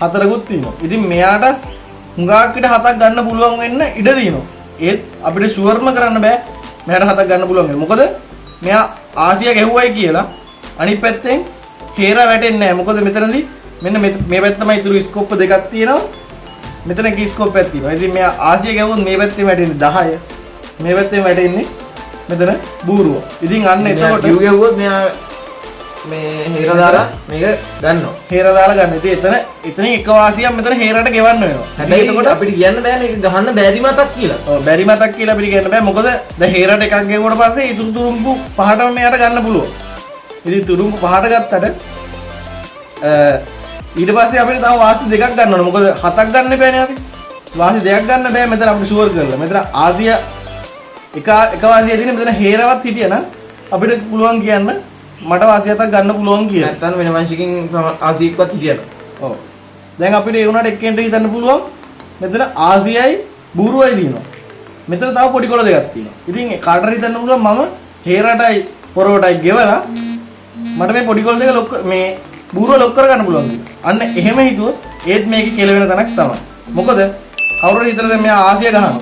4කුත් තියෙනවා. ඉතින් මෙයාට හුඟක් විට 7ක් ගන්න පුළුවන් වෙන්න ඉඩ තියෙනවා. ඒත් අපිට ෂුවර්ම කරන්න බෑ මෙයාට 7ක් ගන්න පුළුවන් වෙන්නේ. මොකද මෙයා ආසිය ගැහුවයි කියලා අනිත් පැත්තෙන් හේර වැටෙන්නේ නැහැ. මොකද මෙතනදී මෙන්න මේ පැත්ත තමයි ඉතුරු ස්කෝප් දෙකක් තියෙනවා. මෙතන කී ස්කෝප් එකක් තියෙනවා. ඉතින් මෙයා ආසිය ගැහුවොත් මේ පැත්තේ වැටෙන්නේ 10. මේ පැත්තේ වැටෙන්නේ මෙතන බූරුව. ඉතින් අන්න එතකොට යූ ගැහුවොත් මෙයා මේ හේර දාලා මේක ගන්නවා. හේර දාලා ගන්න. ඉතින් එතන එක වාසියක් මෙතන හේරට ගෙවන්න වෙනවා. හැබැයි එතකොට අපිට කියන්න බෑ මේක ගහන්න බැරි මතක් කියලා. ඔව් බැරි මතක් කියලා අපිට කියන්න බෑ. මොකද දැන් හේරට එකක් ගෙවුවට පස්සේ ඉතුරු තුරුම්පු පහටම මෙයාට ගන්න පුළුවන්. ඉතින් තුරුම්පු පහට ගත්තට ඊට පස්සේ අපිට තව වාසි දෙකක් ගන්න ඕනේ. මොකද හතක් ගන්න බෑනේ අපි. වාසි දෙකක් ගන්න බෑ මෙතන අපිට ෂුවර් කරලා. මෙතන ආසිය එක වාසිය තියෙන මෙතන හේරවත් හිටියනම් අපිට පුළුවන් කියන්න මට වාසි හතක් ගන්න පුළුවන් කියලා. නැත්තම් වෙන වංශිකින් ආසියක්වත් හිටියන. ඔව්. දැන් අපිට ඒ වුණාට එක්කෙන්ට හිතන්න පුළුවන් මෙතන ආසියයි බූරුවයි දිනනවා. මෙතන තව පොඩි කොළ දෙකක් තියෙනවා. ඉතින් කාටට හිතන්න පුළුවන් මම හේරටයි පොරවටයි ගෙවලා මට මේ පොඩි කොළ දෙක ලොක් මේ බූරුව ලොක් කරගන්න පුළුවන් කියලා. අන්න එහෙම හිතුවොත් ඒත් මේකේ කෙලවෙන තැනක් තමයි. මොකද කවුරුහරි හිතලා දැන් මෙයා ආසිය ගහනවා.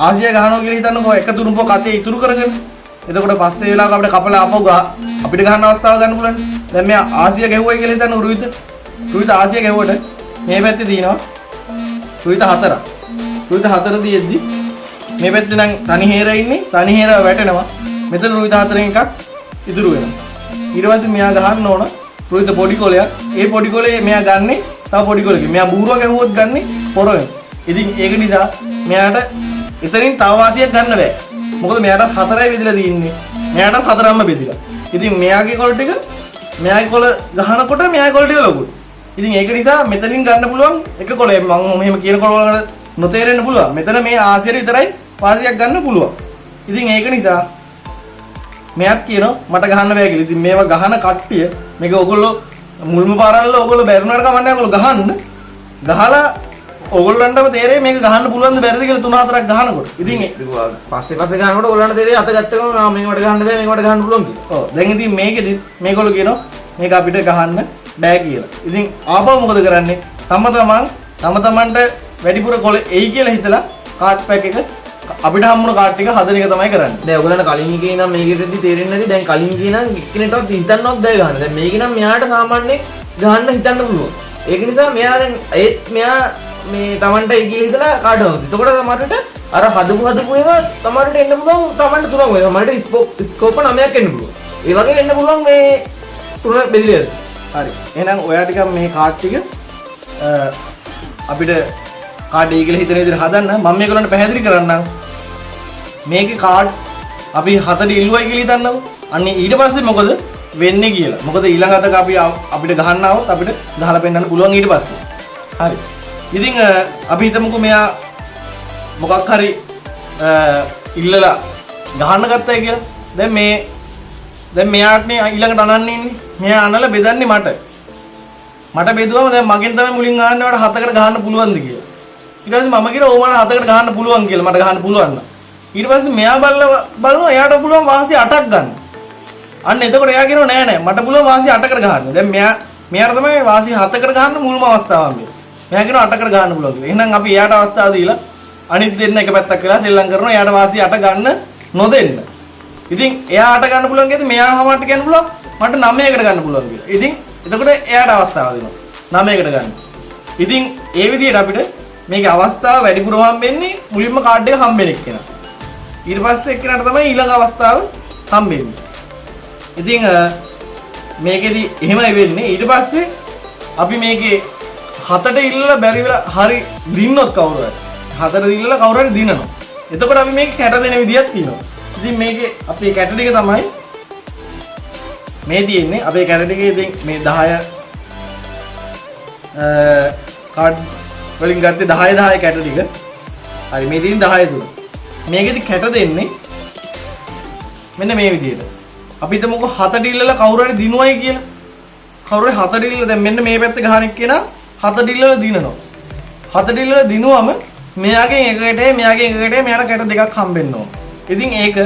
ආසිය ගහනවා කියලා හිතන්නකෝ එක තුරුම්පෝ කතේ ඉතුරු කරගෙන. එතකොට පස්සේ වෙලාවක අපිට කපලා ආපහු අපිට ගහන්න අවස්ථාවක් ගන්න පුළුවන්. දැන් මෙයා ආසිය ගැහුවයි කියලා හිතන්න රුවිත ආසිය ගැහුවට මේ පැත්තේ තියෙනවා රුවිත 4. රුවිත 4 තියෙද්දි මේ පැත්තේ නම් තනි හේර ඉන්නේ. තනි හේර වැටෙනවා. මෙතන රුවිත 4න් එකක් ඉතුරු වෙනවා. ඊට පස්සේ මෙයා ගහන්න ඕන රුවිත පොඩි කොලයක්. ඒ පොඩි කොලේ මෙයා ගන්නේ තව පොඩි කොලකින්. මෙයා බූරුව ගැහුවොත් ගන්නේ පොරවෙන්. ඉතින් ඒක නිසා මෙයාට එතනින් තව වාසියක් ගන්න බෑ. මොකද මෙයාට 4යි බෙදලා තියෙන්නේ. මෙයාට 4ක්ම බෙදලා. ඉතින් මෙයාගේ කොළ ටික මෙයාගේ කොළ ගහනකොට මෙයාගේ කොළ ටික ලොකුයි. ඉතින් ඒක නිසා මෙතනින් ගන්න පුළුවන් එක කොළේ මම මෙහෙම කියන කොළ වල නොතේරෙන්න පුළුවන්. මෙතන මේ ආසියට විතරයි වාසියක් ගන්න පුළුවන්. ඉතින් ඒක නිසා මෙයාත් කියනවා මට ගහන්න බෑ කියලා. ඉතින් මේවා ගහන කට්ටිය මේක ඕගොල්ලෝ මුල්ම පාරවල ඕගොල්ලෝ බැරිුණාට කමන්නේ ඕගොල්ලෝ ගහන්න. ගහලා ඕගොල්ලන්ටම තේරෙයි මේක ගහන්න පුළුවන්ද බැරිද කියලා 3-4ක් ගහනකොට. ඉතින් පස්සේ ගහනකොට ඕගොල්ලන්ට තේරෙයි අත ගත්තම මේකට ගහන්න බෑ මේකට ගහන්න පුළුවන් කියලා. ඔව් දැන් ඉතින් මේකෙදි මේගොල්ලෝ කියනවා මේක අපිට ගහන්න බෑ කියලා. ඉතින් ආපහු මොකද කරන්නේ? තම තමන්ට වැඩිපුර කොළ එයි කියලා හිතලා කාඩ් පැක් එක අපිට හම්බුන කාඩ් ටික හදන එක තමයි කරන්නේ. දැන් ඔයගොල්ලන්ට කලින් එකේ නම් මේකෙදි තේරෙන්නේ නැති. දැන් කලින් එකේ නම් එක්කෙනෙක්වත් හිතන්නවත් බෑ ගහන්න. දැන් මේකේ නම් මෙයාට සාමාන්‍යයෙන් ගහන්න හිතන්න පුළුවන්. ඒක නිසා මෙයා දැන් මෙයා මේ Tamanට ඒ කියලා හිතලා කාඩ් හොදනවා. එතකොට සමහරවිට අර හදපු ඒවා Tamanට එන්න පුළුවන්. Tamanට තුනක් වෙනවා. සමහරවිට ස්කෝප් 9ක් එන්න පුළුවන්. ඒ වගේ එන්න පුළුවන් මේ තුන බෙදලා. හරි. එහෙනම් ඔයා ටිකක් මේ කාඩ් ටික අපිට කාඩ් එක කියලා හිතන විදිහට හදන්න. මම මේගොල්ලන්ට පැහැදිලි කරන්නම්. මේකේ කාඩ් අපි 4 ඉල්ලුවයි කියලා හිතන්නකො. අන්න ඊට පස්සේ මොකද වෙන්නේ කියලා. මොකද ඊළඟ අතක අපිට ගහන්න આવොත් අපිට ගහලා පෙන්නන්න පුළුවන් ඊට පස්සේ. හරි. ඉතින් අපි හිතමුකෝ මෙයා මොකක් හරි ඉල්ලලා ගහන්න ගත්තයි කියලා. දැන් මෙයාටනේ ඊළඟට අනන්නේ ඉන්නේ. මෙයා අනලා බෙදන්නේ මට. මට බෙදුවම දැන් මගෙන් තමයි මුලින් අහන්නේ වල 7කට ගහන්න පුළුවන්ද කියලා. ඊට පස්සේ මම කියනවා ඔව් මට 7කට ගහන්න පුළුවන් කියලා. මට ගහන්න පුළුවන් නම්. ඊට පස්සේ මෙයා බලනවා එයාට පුළුවන් වාසි 8ක් ගන්න. අන්න එතකොට එයා කියනවා නෑ නෑ මට පුළුවන් වාසි 8කට ගහන්න. දැන් මෙයාට තමයි වාසි 7කට ගහන්න මුල්ම අවස්ථාව මේ. මෙයා කියනවා 8කට ගහන්න පුළුවන් කියලා. එහෙනම් අපි එයාට අවස්ථාව දීලා අනිත් දෙන්න එක පැත්තක් වෙලා සෙල්ලම් කරනවා. එයාට වාසි 8 ගන්න නොදෙන්න. ඉතින් එයා 8 ගන්න පුළුවන් කියද්දි මෙයා හමාරට කියන්න පුළුවන් මට 9කට ගන්න පුළුවන් කියලා. ඉතින් එතකොට එයාට අවස්ථාව දෙනවා 9කට ගන්න. ඉතින් ඒ විදිහට අපිට මේකේ අවස්ථාව වැඩිපුර හම්බෙන්නේ මුලින්ම කාඩ් එක හම්බෙන එක්කෙනා. ඊට පස්සේ එක්කෙනාට තමයි ඊළඟ අවස්ථාව හම්බෙන්නේ. ඉතින් මේකෙදි එහෙමයි වෙන්නේ. ඊට පස්සේ අපි මේකේ 7ට ඉල්ලලා බැරි වෙලා හරි දින්නොත් කවුරු හරි 4 ඉල්ලලා කවුරු හරි දිනනවා. එතකොට අපි මේක කැට දෙන විදියක් තියෙනවා. ඉතින් මේකේ අපේ කැට ටික තමයි මේ තියෙන්නේ. අපේ කැට ටිකේ ඉතින් මේ 10 කාඩ් වලින් ගත්තේ 10 කැට ටික. හරි මේ තියෙන 10 තුන. මේකෙදි කැට දෙන්නේ මෙන්න මේ විදිහට. අපි හිතමුකෝ 7ට ඉල්ලලා කවුරු හරි දිනුවයි කියලා. කවුරු හරි 7ට ඉල්ලලා දැන් මෙන්න මේ පැත්තේ ගහන එක්කෙනා 7ට ඉල්ලලා දිනනවා. 7ට ඉල්ලලා දිනුවම මෙයාගෙන් එකකට මෙයාට කැට දෙකක් හම්බෙන්න ඕන. ඉතින් ඒක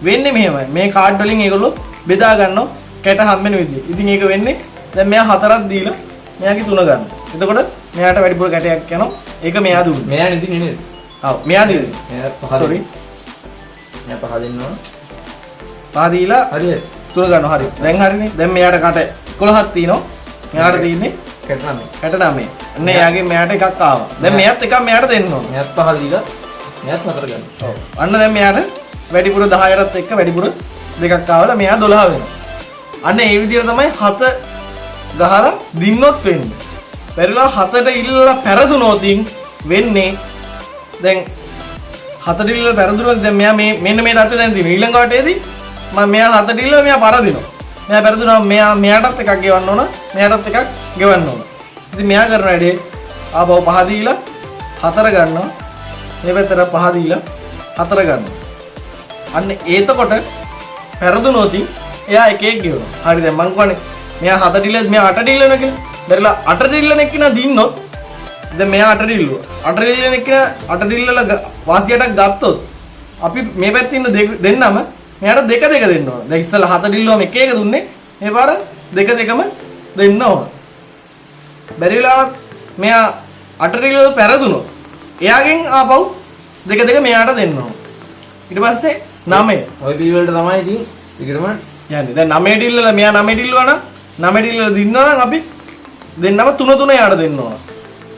වෙන්නේ මෙහෙමයි. මේ කාඩ් වලින් ඒගොල්ලෝ බෙදා ගන්නවා කැට හම්බෙන විදිහ. ඉතින් ඒක වෙන්නේ දැන් මෙයා 4ක් දීලා මෙයාගේ 3 ගන්න. එතකොට මෙයාට වැඩිපුර කැටයක් යනවා. ඒක මෙයා දුන්නේ. මෙයා නෙදින්නේ නේද? ඔව් මෙයා දීලා. මෙයා සෝරි. මෙයා පහ දෙන්නවා. පහ දීලා හරියට 3 ගන්නවා. හරි. දැන් හරිනේ. දැන් මෙයාට කට 11ක් තියෙනවා. මෙයාට තියෙන්නේ කැට 9. කැට 9. අන්න එයාගේ මෙයාට එකක් ආවා. දැන් මෙයාත් එකක් මෙයාට දෙන්න ඕන. මෙයාත් පහ දීලා මෙයාත් 4 ගන්න. ඔව්. අන්න දැන් මෙයාට වැඩිපුර 10ටත් එක්ක වැඩිපුර දෙකක් ආවලා මෙයා 12 වෙනවා. අන්න ඒ විදිහට තමයි 7 ගහලා දින්නොත් වෙන්නේ. පෙරලා 7ට ඉල්ලලා පෙරදුනොත් වෙන්නේ දැන් 7ට ඉල්ලලා පෙරදුනොත් දැන් මෙයා මේ මෙන්න මේ தත්ත්වය දැන් තියෙනවා. ඊළඟ වටේදී මම මෙයා 7ට ඉල්ලලා මෙයා පරදිනවා. මෙයා පෙරදුනා මෙයාටත් එකක් ගෙවන්න ඕන. මෙයාටත් එකක් ගෙවන්න ඕන. ඉතින් මෙයා කරන වැඩේ ආපහු 5 දීලා 4 ගන්නවා. මේ පැත්තට 5 දීලා 4 ගන්නවා. අන්න ඒතකොට පෙරදුනොත් එයා එක එක ගෙවනවා. හරි දැන් මං කියන්නේ මෙයා 7ට ඉල්ලලා මෙයා 8ට ඉල්ලනවා කියලා. බැරිලා 8ට ඉල්ලන එක්කිනා දින්නොත් දැන් මෙයා 8ට ඉල්ලුවා. 8ට ඉල්ලන එක්කිනා 8ට ඉල්ලලා වාසියටක් ගත්තොත් අපි මේ පැත්තේ ඉන්න දෙන්නම මෙයාට දෙක දෙක දෙන්න ඕන. දැන් ඉස්සෙල්ලා 7ට ඉල්ලුවම එක එක දුන්නේ. මේ පාර දෙක දෙකම දෙන්න ඕන. බැරිලාවත් මෙයා 8ට ඉල්ලලා පෙරදුනොත් එයාගෙන් ආපහු දෙක දෙක මෙයාට දෙන්න ඕන. ඊට පස්සේ 9. ওই පිළිවෙලට තමයි ඉතින් ටිකටම යන්නේ. දැන් 9ට ඉල්ලලා මෙයා 9ට ඉල්ලුවා නම් 9ට ඉල්ලලා දින්නවා නම් අපි දෙන්නම 3 යාට දෙන්න ඕන.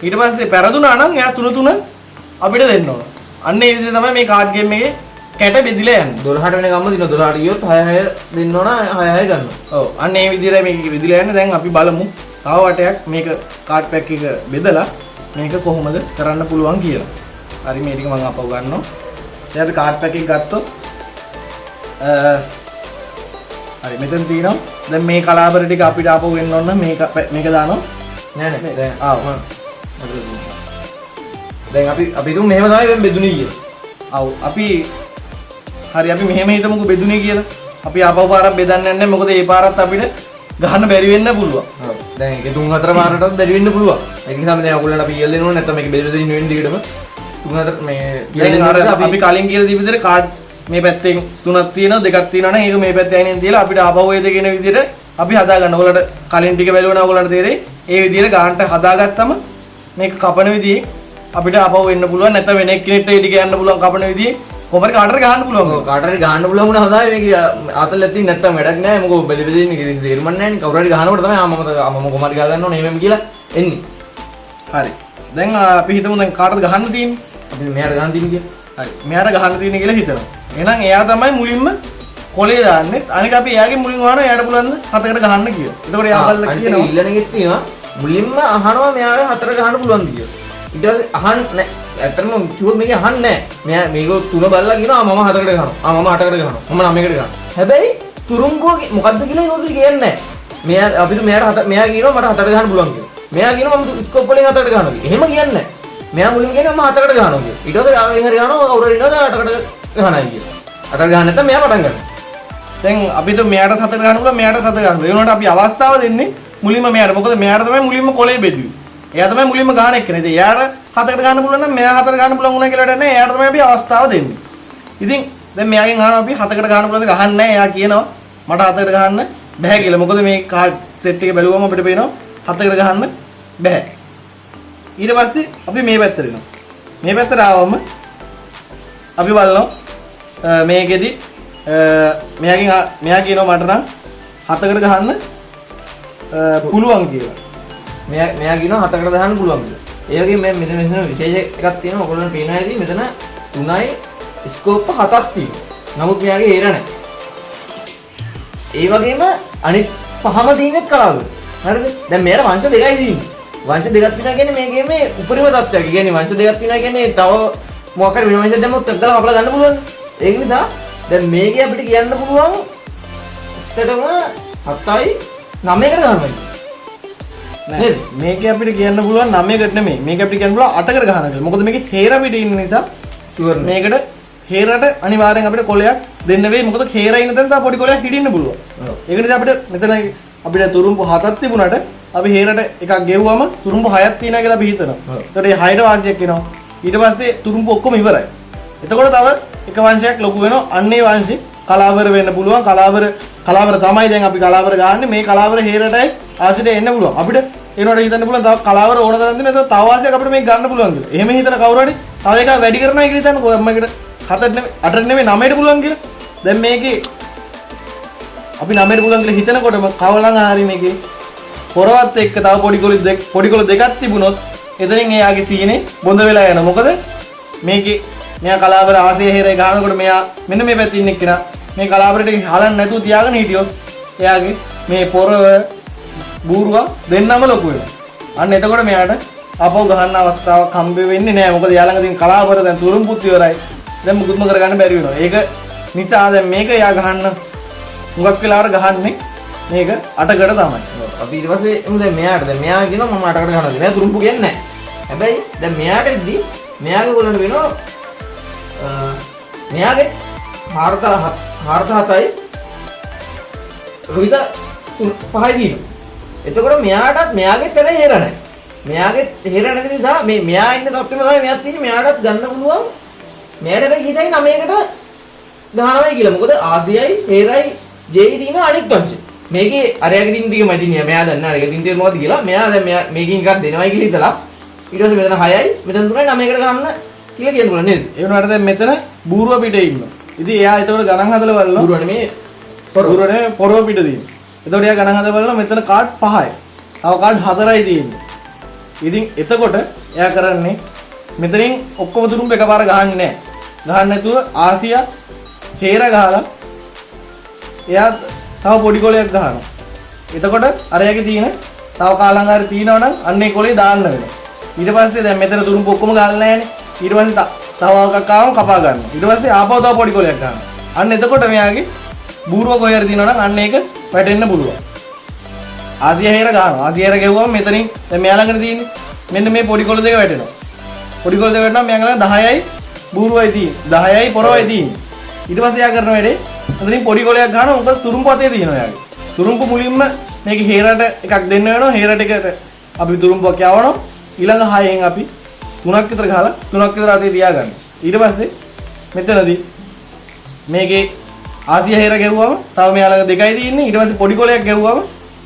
ඊට පස්සේ පෙරදුනා නම් එයා 3 අපිට දෙන්න ඕන. අන්න ඒ විදිහට තමයි මේ කාඩ් ගේම් එකේ කැට බෙදිලා යන්නේ. 12ට වෙන ගම්ම දින 12ට ගියොත් 6 දෙන්න ඕන 6 ගන්නවා. ඔව්. අන්න ඒ විදිහට මේක බෙදිලා යන්නේ. දැන් අපි බලමු තව වටයක් මේක කාඩ් පැක් එක බෙදලා මේක කොහොමද කරන්න පුළුවන් කියලා. හරි මේ ටික මම අපව ගන්නවා. දැන් අපි කාඩ් පැක් එක ගත්තොත් හරි මෙතන තියෙනවා. දැන් මේ කලාබර ටික අපිට ආපහු වෙන්න ඕන නම් මේක දානවා. නෑ දැන් දැන් අපි තුන් මෙහෙම තමයි බෙදුනේ කියලා. ඔව් අපි හරි අපි මෙහෙම හිතමුකෝ බෙදුනේ කියලා. අපි ආපහු පාරක් බෙදන්න යන්නේ මොකද මේ පාරත් අපිට ගහන්න බැරි වෙන්න පුළුවන්. ඔව්. දැන් ඒක 3-4 පාරටත් බැරි වෙන්න පුළුවන්. ඒක නිසා දැන් ඔයගොල්ලන්ට අපි කියලා දෙන්න ඕනේ නැත්නම් මේක බෙදලා දෙන්න වෙන දිගටම 3-4 මේ කියලා අපි කලින් කියලා දීපු විදිහට කාඩ් මේ පැත්තෙන් 3ක් තියෙනවා 2ක් තියෙනවා නම් ඒක මේ පැත්තේ අයිනෙන් තියලා අපිට ආපහු ඒ දෙකේන විදිහට අපි හදා ගන්න. ඔයගොල්ලන්ට කලින් ටික බැලුවා නම් ඔයගොල්ලන්ට තේරෙයි. ඒ විදිහට ගානට හදාගත්තම මේක කපන විදිහේ අපිට ආපහු වෙන්න පුළුවන්. නැත්නම් වෙන එක්කෙනෙක්ට ඒ ටික යන්න පුළුවන් කපන විදිහේ කොහොමද කාටරි ගහන්න පුළුවන්. ඔව් කාටරි ගහන්න පුළුවන් වුණා හොඳයි මේක ආතල් ඇත්තින් නැත්තම් වැඩක් නැහැ. මොකද බෙලි බෙලි ඉන්නේ කිසි තේරුමක් නැහැ නේ. කවුරු හරි ගහනකොට තමයි මම කොහොමද ගහ ගන්න ඕනේ එහෙමම කියලා එන්නේ. හරි. දැන් අපි හිතමු දැන් කාටද ගහන්න තියෙන්නේ? අපි මෙයාට ගහන්න තියෙන්නේ කියලා. හරි. මෙයාට ගහන්න තියෙන්නේ කියලා හිතනවා. එහෙනම් එයා තමයි මුලින්ම කොලේ දාන්නේ. අනික අපි එයාගේ මුලින් වහනවා එයාට පුළුවන් 7කට ගහන්න කියලා. එතකොට එයා බලලා කියනවා ඉල්ලනෙගෙත් තියෙනවා. මුලින්ම අහනවා මෙයාට 4 ගහන්න පුළුවන්ද කියලා. ඊට පස්සේ අහන්නේ ඇත්තටම කිව්වොත් මේක අහන්නේ නැහැ. මෙයා මේක 3 බලලා කියනවා මම 7කට ගහනවා. මම 8කට ගහනවා. මම 9කට ගහනවා. හැබැයි තුරුම්කුව මොකද්ද කියලා ඒගොල්ලෝ කියන්නේ නැහැ. මෙයා අපිට මෙයා කියනවා මට 7කට ගහන්න පුළුවන් කියලා. මෙයා කියනවා මම ස්කෝප් වලින් 7කට ගහනවා කියලා. එහෙම කියන්නේ නැහැ. මෙයා මුලින්ම කියනවා මම 7කට ගහනවා කියලා. ඊට පස්සේ ආවෙන් හරි ගහනවා කවුරු හරි ඉන්නවද 8කට ගහනයි කියලා. 8කට ගහන්න නැත්නම් මෙයා පටන් ගන්නවා. දැන් අපිට මෙයාට 7කට ගහන්න පුළුවන් මෙයාට 7කට ගහන්න. ඒ වුණාට අපි අවස්ථාව දෙන්නේ මුලින්ම මෙයාට. මොකද මෙයාට තමයි මුලින්ම කොලේ බෙදුවේ. එයා තමයි මුලින්ම ගහන එක්කනේ. ඉතින් එයාට 7කට ගහන්න පුළුවන් නම් මෙයා 4කට ගහන්න පුළුවන් වුණා කියලා වැඩක් නැහැ. එයාට තමයි අපි අවස්ථාව දෙන්නේ. ඉතින් දැන් මෙයාගෙන් අහනවා අපි 7කට ගහන්න පුළුවන්ද ගහන්නේ නැහැ. එයා කියනවා මට 7කට ගහන්න බෑ කියලා. මොකද මේ කාඩ් සෙට් එක බැලුවම අපිට පේනවා 7කට ගහන්න බෑ. ඊට පස්සේ අපි මේ පැත්තට එනවා. මේ පැත්තට ආවම අපි බලනවා මේකෙදි මෙයා කියනවා මට නම් 7කට ගහන්න පුළුවන් කියලා. මෙයා කියනවා 7කට ගහන්න පුළුවන් කියලා. ඒ වගේම මෙතන විශේෂ එකක් තියෙනවා. ඔයගොල්ලන්ට පේනවා ඇති මෙතන 3යි ස්කෝප් 7ක් තියෙනවා. නමුත් මෙයාගේ හේර නැහැ. ඒ වගේම අනිත් පහම තියෙන්නේ කලාව. හරිද? දැන් මෙයාට වංශ දෙකයි තියෙන්නේ. වංශ දෙකක් තියෙනවා කියන්නේ මේ ගේමේ උපරිම තත්ත්වයක්. ඒ කියන්නේ වංශ දෙකක් තියෙනවා කියන්නේ තව මොකක් හරි වෙන වංශයක් දැම්මොත් එක්කලා අපලා ගන්න පුළුවන්. ඒක නිසා දැන් මේකේ අපිට කියන්න පුළුවන් ඇත්තටම 7යි 9කට ගන්නවා. නේද? මේකේ අපිට කියන්න පුළුවන් 9කට නෙමෙයි. මේක අපිට කියන්න පුළුවන් 8කට ගහනවා කියලා. මොකද මේකේ හේර පිට ඉන්න නිසා ෂුවර් මේකට හේරට අනිවාර්යෙන් අපිට කොලයක් දෙන්න වෙයි. මොකද හේර ඉන්න තැන තව පොඩි කොලයක් හිටින්න පුළුවන්. ඒක නිසා අපිට මෙතන අපිට තුරුම්පු 7ක් තිබුණාට අපි හේරට එකක් ගෙවුවම තුරුම්පු 6ක් තියෙනවා කියලා අපි හිතනවා. ඒතකොට මේ 6ට වාසියක් එනවා. ඊට පස්සේ තුරුම්පු ඔක්කොම ඉවරයි. එතකොට තව එක වංශයක් ලොකු වෙනවා. අන්නේ වංශේ කලාවර වෙන්න පුළුවන්. කලාවර තමයි දැන් අපි කලාවර ගහන්නේ. මේ කලාවර හේරටයි ආසිට එන්න පුළුවන්. අපිට ඒනොට හිතන්න පුළුවන් තව කලාවර ඕන තරම් තියෙන. ඒක තව වාසියක් අපිට මේක ගන්න පුළුවන් කියලා. එහෙම හිතන කවුරු හරි තව එකක් වැඩි කරනවා කියලා හිතන්න. කොහොමද මේකට 7ට නෙමෙයි 8ට නෙමෙයි 9ට පුළුවන් කියලා. දැන් මේකේ අපි 9ට පුළුවන් කියලා හිතනකොටම කවලං හරි මේකේ පොරවත් එක්ක තව පොඩි කොළ දෙකක් තිබුණොත් එතනින් එයාගේ සීනේ බොඳ වෙලා යනවා. මොකද මේකේ මෙයා කලාවර ආසය හේරේ ගහනකොට මෙයා මෙන්න මේ පැත්තේ ඉන්න එක්කෙනා මේ කලාවරට හලන්න නැතුව තියාගෙන හිටියොත් එයාගේ මේ පොර බූරුව දෙන්නම ලොකු වෙනවා. අන්න එතකොට මෙයාට අපෝ ගහන්න අවස්ථාවක් හම්බ වෙන්නේ නැහැ. මොකද යා ළඟ තියෙන කලාවර දැන් තුරුම්පුත් ඉවරයි. දැන් මුකුත්ම කරගන්න බැරි වෙනවා. ඒක නිසා දැන් මේක යා ගහන්න මුගක් වෙලාවට ගහන්නේ මේක අටකට තමයි. අපි ඊට පස්සේ දැන් මෙයා කියනවා මම අටකට ගහනවා. මෙයා තුරුම්පු කියන්නේ නැහැ. හැබැයි දැන් මෙයාටදී මෙයාගේ ගොල්ලන්ට වෙනවා මෙයාගේ හාර්ත 7යි රුවිත 5යි දිනවා. එතකොට මෙයාටත් මෙයාගේ තැන හේර නැහැ. මෙයාගේ හේර නැති නිසා මෙයා ඉන්න තත්ත්වෙම තමයි මෙයාත් තියෙන්නේ. මෙයාටත් ගන්න පුළුවන්. මෙයාට හැබැයි හිතයි 9කට ගහනවයි කියලා. මොකද ආසියයි හේරයි ජෙයි දින අනිත් අංශේ. මේකේ අරයාගේ දින ටික මැදිනිය. මෙයා දන්නා අරයාගේ දින ටික මොකද කියලා. මෙයා දැන් මේකෙන් එකක් දෙනවයි කියලා හිතලා ඊට පස්සේ මෙතන 6යි මෙතන 3යි 9කට ගන්න කියලා කියන්න පුළුවන් නේද? ඒ වුණාට දැන් මෙතන බූරුව පිටේ ඉන්නවා. ඉතින් එයා ඒතකොට ගණන් හදලා බලනවා. බූරුවනේ මේ බූරුවනේ පොරව පිට තියෙනවා. එතකොට එයා ගණන් හදලා බලනවා මෙතන කාඩ් 5යි. තව කාඩ් 4යි තියෙන්නේ. ඉතින් එතකොට එයා කරන්නේ මෙතනින් ඔක්කොම තුරුම්බ එකපාර ගහන්නේ නැහැ. ගහන්න නැතුව ආසියා හේර ගහලා එයා තව පොඩි කොලයක් ගහනවා. එතකොට අරයාගේ තියෙන තව කාලංගාරේ තියෙනවා නම් අන්න ඒ කොලේ දාන්න වෙනවා. ඊට පස්සේ දැන් මෙතන තුරුම්බ ඔක්කොම ගහලා නැහැනේ. ඊට පස්සේ තව එකක් ආවම කපා ගන්නවා. ඊට පස්සේ ආපහු තව පොඩි කොලයක් ගන්නවා. අන්න එතකොට මෙයාගේ බූරුව කොහේ හරි තියෙනවා නම් අන්න ඒක වැටෙන්න පුළුවන්. ආසියා හේර ගහනවා. ආසියා හේර ගෙවුවම මෙතනින් දැන් මෙයා ළඟට තියෙන්නේ. මෙන්න මේ පොඩි කොළ දෙක වැටෙනවා. පොඩි කොළ දෙක වැටෙනවා මෙයා ළඟ 10යි බූරුවයි තියෙන්නේ. 10යි පොරවයි තියෙන්නේ. ඊට පස්සේ එයා කරන වැඩේ මෙතනින් පොඩි කොලයක් ගහනවා. මොකද තුරුම්පු අතේ තියෙනවා එයාගේ. තුරුම්පු මුලින්ම මේක හේරට එකක් දෙන්න වෙනවා. හේරට එකට අපි තුරුම්පුවක් යවනවා. ඊළඟ 6ෙන් අපි 3ක් විතර ගහලා 3ක් විතර අතේ තියාගන්න. ඊට පස්සේ මෙතනදී මේකේ ආසියා හේර ගැහුවම තව මෙයා ළඟ 2යි තියෙන්නේ. ඊට පස්සේ පොඩි කොලයක් ගැහුවම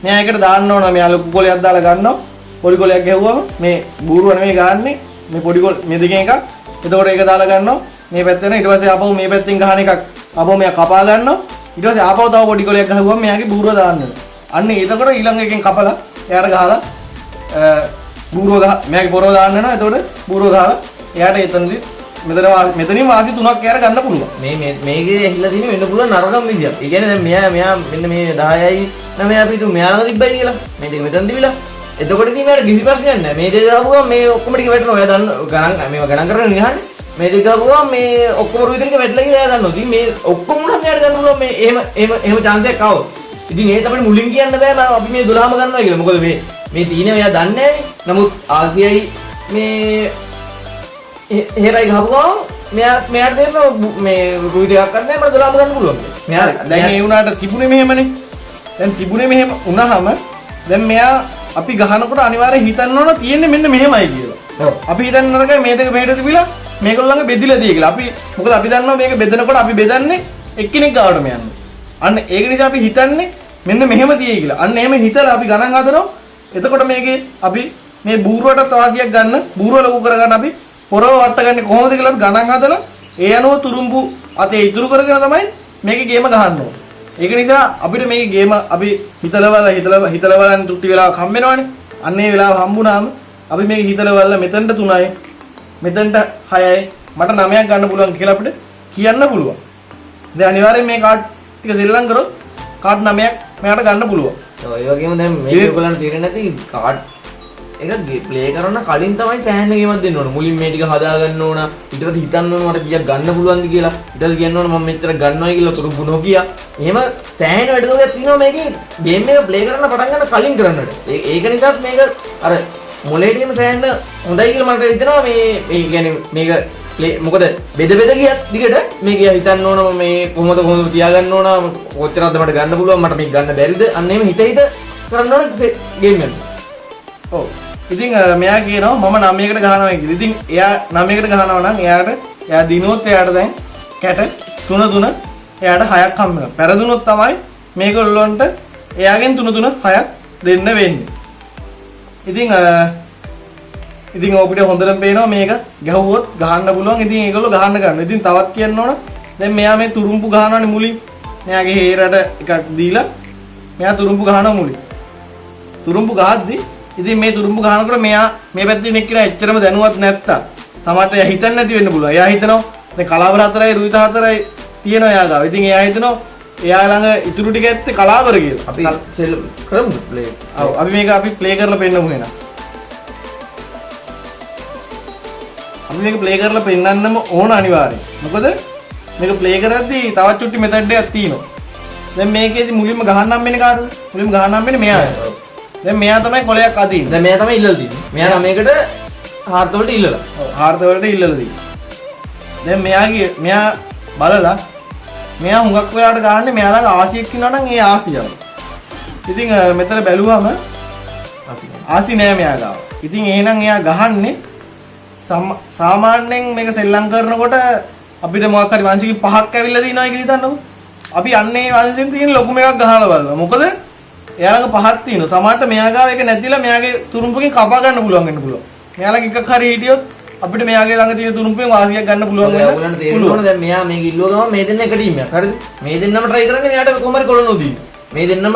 මෙයා එකට දාන්න ඕන. මෙයා ලොකු කොලයක් දාලා ගන්නවා. පොඩි කොලයක් ගැහුවම මේ බූරුව නෙමෙයි ගහන්නේ. මේ පොඩි කොල මේ දෙකෙන් එකක්. එතකොට ඒක දාලා ගන්නවා. මේ පැත්තෙන් ඊට පස්සේ ආපහු මේ පැත්තෙන් ගහන එකක්. ආපහු මෙයා කපා ගන්නවා. ඊට පස්සේ ආපහු තව පොඩි කොලයක් ගහුවම මෙයාගේ බූරුව දාන්න ඕන. අන්න එතකොට ඊළඟ එකෙන් කපලා එයාට ගහලා බූරුව මෙයාගේ පොරව දාන්න වෙනවා. එතකොට බූරුව ගහලා එයාට එතනදී මෙතනින් වාසි 3ක් එයාට ගන්න පුළුවන්. මේකේ ඇහිලා තියෙන වෙන්න පුළුවන් නරකම් විදියක්. ඒ කියන්නේ දැන් මෙයා මෙන්න මේ 10යි 9යි අපි තු මෙයා ළඟ තිබ්බයි කියලා. මේ දෙක මෙතන තිබිලා. එතකොට ඉතින් මෙයාට කිසි ප්‍රශ්නයක් නැහැ. මේ දෙක දාපුවම මේ ඔක්කොම ටික වැටෙනවා. එයා දන්න ගණන් මේවා ගණන් කරගෙන ඉහන්නේ. මේ දෙක දාපුවම මේ ඔක්කොම රුවිතෙන්ක වැටලා කියලා එයා දන්නවා. ඉතින් මේ ඔක්කොම නම් මෙයාට ගන්න පුළුවන් මේ එහෙම chance එකක් ආවොත්. ඉතින් ඒක අපිට මුලින් කියන්න බෑ මම අපි මේ 12ම ගන්නවා කියලා. මොකද මේ තීන එයා දන්නේ නැහැනේ. නමුත් ආසියයි මේ හේරයි ගහපුවා මෙයාට දෙන්න මේ රුයි දෙකක් ගන්න නැහැ මට 12ම ගන්න පුළුවන්. මෙයා දැන් ඒ වුණාට තිබුණේ මෙහෙමනේ. දැන් තිබුණේ මෙහෙම වුණාම දැන් මෙයා අපි ගහනකොට අනිවාර්යෙන් හිතන්න ඕන තියෙන්නේ මෙන්න මෙහෙමයි කියලා. ඔව්. අපි හිතන්න නරකයි මේ දෙක මෙහෙට තිබිලා මේගොල්ලන්ගේ බෙදිලා තියෙයි කියලා. අපි මොකද අපි දන්නවා මේක බෙදනකොට අපි බෙදන්නේ එක්කෙනෙක් ගාවටම යන්නේ. අන්න ඒක නිසා අපි හිතන්නේ මෙන්න මෙහෙම තියෙයි කියලා. අන්න එහෙම හිතලා අපි ගණන් හදනවා. එතකොට මේකේ අපි මේ බූරුවටත් වාසියක් ගන්න බූරුව ලොකු කරගන්න අපි පොරව වට්ටගන්නේ කොහොමද කියලා අපි ගණන් හදලා ඒ අනුව තුරුම්පු අතේ ඉතුරු කරගෙන තමයි මේකේ ගේම ගහන්න ඕනේ. ඒක නිසා අපිට මේකේ ගේම අපි හිතලා බලන්න තුට්ටි වෙලාවක් හම්බ වෙනවනේ. අන්න ඒ වෙලාව හම්බුනාම අපි මේක හිතලා බලලා මෙතනට 3යි මෙතනට 6යි මට 9ක් ගන්න පුළුවන් කියලා අපිට කියන්න පුළුවන්. දැන් අනිවාර්යෙන් මේ කාඩ් ටික සෙල්ලම් කරොත් කාඩ් 9ක් මෙයාට ගන්න පුළුවන්. ඒ වගේම දැන් මේක ඔයගලන්ට තේරෙන්නේ නැති කාඩ් එක ප්ලේ කරන්න කලින් තමයි සෑහෙන ගේමක් දෙන්න ඕන. මුලින් මේ ටික හදා ගන්න ඕන. ඊට පස්සේ හිතන්න ඕන මට කීයක් ගන්න පුළුවන්ද කියලා. ඊට පස්සේ කියන්න ඕන මම මෙච්චර ගන්නවයි කියලා තුරු ගුණෝ කියා. එහෙම සෑහෙන වැඩදෝයක් තියෙනවා මේකේ ගේම් එක ප්ලේ කරන්න පටන් ගන්න කලින් කරන්නට. ඒක නිසා මේක අර මොලේටියම සෑහෙන හොඳයි කියලා මට හිතෙනවා මේ කියන්නේ මේක මොකද බෙද ගියත් දිගට මේක හිතන්න ඕන මේ කොහොමද තියාගන්න ඕන කොච්චරද මට ගන්න පුළුවන් මට මේක ගන්න බැරිද අන්න එහෙම හිත කරන්න ඕන ගේම් එක. ඔව්. ඉතින් මෙයා කියනවා මම 9කට ගහනවා කියලා. ඉතින් එයා 9කට ගහනවා නම් එයා දිනුවොත් එයාට දැන් කැට 3 එයාට 6ක් හම්බ වෙනවා. පෙරදුනොත් තමයි මේගොල්ලොන්ට එයාගෙන් 3 6ක් දෙන්න වෙන්නේ. ඉතින් ඔබට හොඳටම පේනවා මේක ගැහුවොත් ගහන්න පුළුවන්. ඉතින් ඒගොල්ලෝ ගහන්න ගන්න. ඉතින් තවත් කියන්න ඕන දැන් මෙයා මේ තුරුම්පු ගහනවානේ මුලින්. මෙයාගේ හේරට එකක් දීලා මෙයා තුරුම්පු ගහනවා මුලින්. තුරුම්පු ගහද්දි ඉතින් මේ තුරුම්පු ගහනකොට මෙයා මේ පැත්තේ ඉන්න එක්කෙනා එච්චරම දැනුවත් නැත්තා. සමහරට එයා හිතන්නේ නැති වෙන්න පුළුවන්. එයා හිතනවා දැන් කලාවර 4යි රුවිත 4යි තියෙනවා එයා ගාව. ඉතින් එයා හිතනවා එයා ළඟ ඉතුරු ටික ඇත්තේ කලාවර කියලා. අපි සෙල් කරමු ප්ලේ. ඔව් අපි මේක අපි ප්ලේ කරලා පෙන්නමු එහෙනම්. අපි මේක ප්ලේ කරලා පෙන්නන්නම ඕන අනිවාර්යෙන්. මොකද මේක ප්ලේ කරද්දී තවත් චුට්ටි මෙතඩ් එකක් තියෙනවා. දැන් මේකේදී මුලින්ම ගහන්නම් වෙන්නේ කාටද? මුලින්ම ගහන්නම් වෙන්නේ මෙයාට. දැන් මෙයා තමයි කොලයක් අදින්නේ. දැන් මෙයා තමයි ඉල්ලලා තියෙන්නේ. මෙයා නම් මේකට හාර්ත වලට ඉල්ලලා. ඔව් හාර්ත වලට ඉල්ලලා තියෙන්නේ. දැන් මෙයා බලලා මෙයා හුඟක් වෙලාවට ගහන්නේ මෙයා ළඟ ආසියක් ඉන්නවා නම් ඒ ආසියව. ඉතින් මෙතන බැලුවම ආසි නෑ මෙයා ගාව. ඉතින් එහෙනම් එයා ගහන්නේ සාමාන්‍යයෙන් මේක සෙල්ලම් කරනකොට අපිට මොකක් හරි වංශිකී පහක් ඇවිල්ලා දිනනවා කියලා හිතන්නකො. අපි අන්නේ වංශෙන් තියෙන ලොකුම එකක් ගහලා බලනවා. මොකද එයා ළඟ පහක් තියෙනවා. සමහරට මෙයා ගාව එක නැතිලා මෙයාගේ තුරුම්පකින් කපා ගන්න පුළුවන් වෙන්න පුළුවන්. මෙයා ළඟ එකක් හරි හිටියොත් අපිට මෙයාගේ ළඟ තියෙන තුරුම්පෙන් වාසියක් ගන්න පුළුවන් වෙන්න පුළුවන්. දැන් මෙයා මේක ඉල්ලුව ගම මේ දෙන්න එක ටීම් එකක්. හරිද? මේ දෙන්නම try කරන්නේ මෙයාට කොහොම හරි කොලනෝ දී. මේ දෙන්නම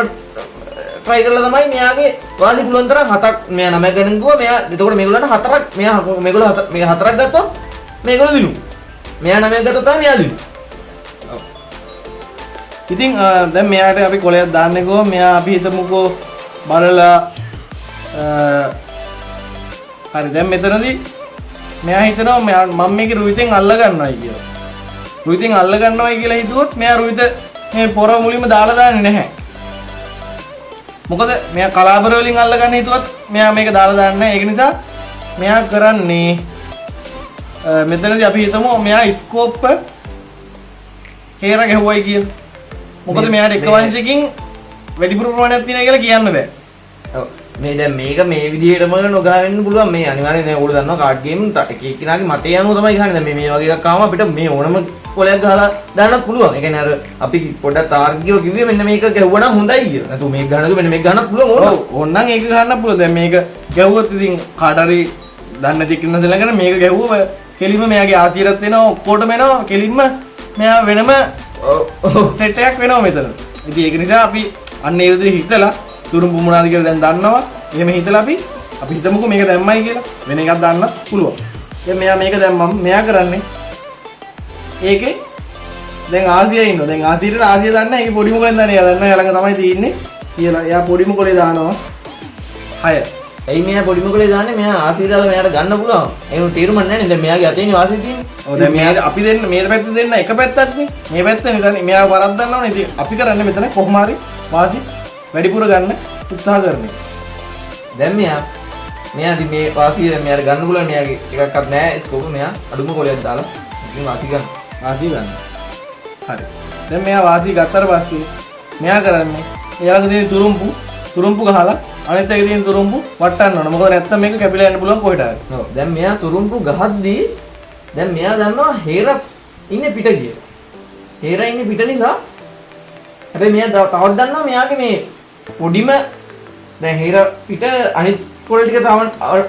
try කරලා තමයි මෙයාගේ වාසි පුළුවන් තරම් හතක් මෙයා නම ගන්න ගිහුවා. මෙයා එතකොට මේගොල්ලන්ට හතරක් මේගොල්ලෝ මේ හතරක් ගත්තොත් මේගොල්ලෝ දිනු. මෙයා නම ගත්තොත් තමයි මෙයා දිනු. ඉතින් දැන් මෙයාට අපි කොලයක් දාන්නේ කොහොම මෙයා අපි හිතමුකෝ බලලා හරි දැන් මෙතනදී මෙයා හිතනවා මම මේක රුවිතෙන් අල්ල ගන්නවයි කියලා. රුවිතෙන් අල්ල ගන්නවයි කියලා හිතුවොත් මෙයා රුවිත මේ පොර මුලින්ම දාලා දාන්නේ නැහැ. මොකද මෙයා කලාබර වලින් අල්ල ගන්න හිතුවත් මෙයා මේක දාලා දාන්නේ නැහැ. ඒක නිසා මෙයා කරන්නේ මෙතනදී අපි හිතමු මෙයා ස්කෝප් හේර ගැහුවයි කියලා. මොකද මෙයාට එක වංශකින් වැඩිපුර ප්‍රමාණයක් තියෙනවා කියලා කියන්න බෑ. ඔව් මේ දැන් මේක මේ විදිහටම නොගා වෙන්න පුළුවන්. මේ අනිවාර්යෙන් දැන් ඕගොල්ලෝ දන්නවා කාඩ් ගේම් එක එක්කිනාගේ මතය අනුව තමයි ගහන්නේ. දැන් මේ වගේ එකක් ආවම අපිට මේ ඕනම කොලයක් ගහලා දාන්නත් පුළුවන්. ඒ කියන්නේ අර අපි පොඩ්ඩක් තාර්කිකව කිව්වේ මෙන්න මේක ගැහුවා නම් හොඳයි කියලා. නැතු මේක ගහනකොට මෙන්න මේක ගන්නත් පුළුවන් ඕන. ඔව් ඕනනම් ඒක ගහන්න පුළුවන්. දැන් මේක ගැහුවොත් ඉතින් කාට හරි දන්නේ නැති කෙනෙක් ළඟට මේක ගැහුවම කෙලින්ම මෙයාගේ ආශිර්වාද වෙනවා ඔක්කොටම එනවා. කෙලින්ම මෙයා වෙනම සෙට් එකක් වෙනවා මෙතන. ඉතින් ඒක නිසා අපි අන්න ඒ විදිහට හිතලා තුරුම්පු මොනවාද කියලා දැන් දන්නවා. එහෙම හිතලා අපි හිතමුකෝ මේක දැම්මයි කියලා. වෙන එකක් දාන්න පුළුවන්. දැන් මෙයා මේක දැම්මම මෙයා කරන්නේ ඒකේ දැන් ආසියා ඉන්නවා. දැන් ආසියට ආසිය දන්න ඒකේ පොඩි මොකෙන් දන්නේ. එයා දන්නවා එයා ළඟ තමයි තියෙන්නේ කියලා. එයා පොඩිම කොලේ දානවා 6. ඇයි මෙයා පොඩිම කොලේ දාන්නේ? මෙයා ආසිය දාලා මෙයාට ගන්න පුළුවන්. ඒක තේරුම් නැහැ නේද? දැන් මෙයාගේ අතේ වාසිය තියෙන්නේ. ඔව් දැන් මේ අපි දෙන්න මේ පැත්තේ දෙන්න එක පැත්තක් නේ. මේ පැත්තේ නේ මෙයා වරක් දන්නවනේ. ඉතින් අපි කරන්නේ මෙතන කොහොම හරි වාසි වැඩිපුර ගන්න උත්සාහ කරන්නේ. දැන් මෙයා ඉතින් මේ වාසිය මෙයාට ගන්න පුළුවන්. මෙයාගේ එකක්වත් නැහැ ස්කෝප්. මෙයා අඩුම කොලයක් දාලා ඉතින් වාසි ගන්න. වාසි ගන්න. හරි. දැන් මෙයා වාසි ගත්තට පස්සේ මෙයා කරන්නේ එයාලගේ තියෙන තුරුම්පු ගහලා අනිත් එකේ තියෙන තුරුම්පු වට්ටන්න ඕන. මොකද නැත්තම් මේක කැපිලා යන්න පුළුවන් කොහෙට හරි. ඔව්. දැන් මෙයා තුරුම්පු ගහද්දී දැන් මෙයා දන්නවා හේර ඉන්නේ පිට කියලා. හේර ඉන්නේ පිට නිසා හැබැයි මෙයා තවත් දන්නවා මෙයාගේ මේ පොඩිම දැන් හේර පිට අනිත් කොළ ටික තව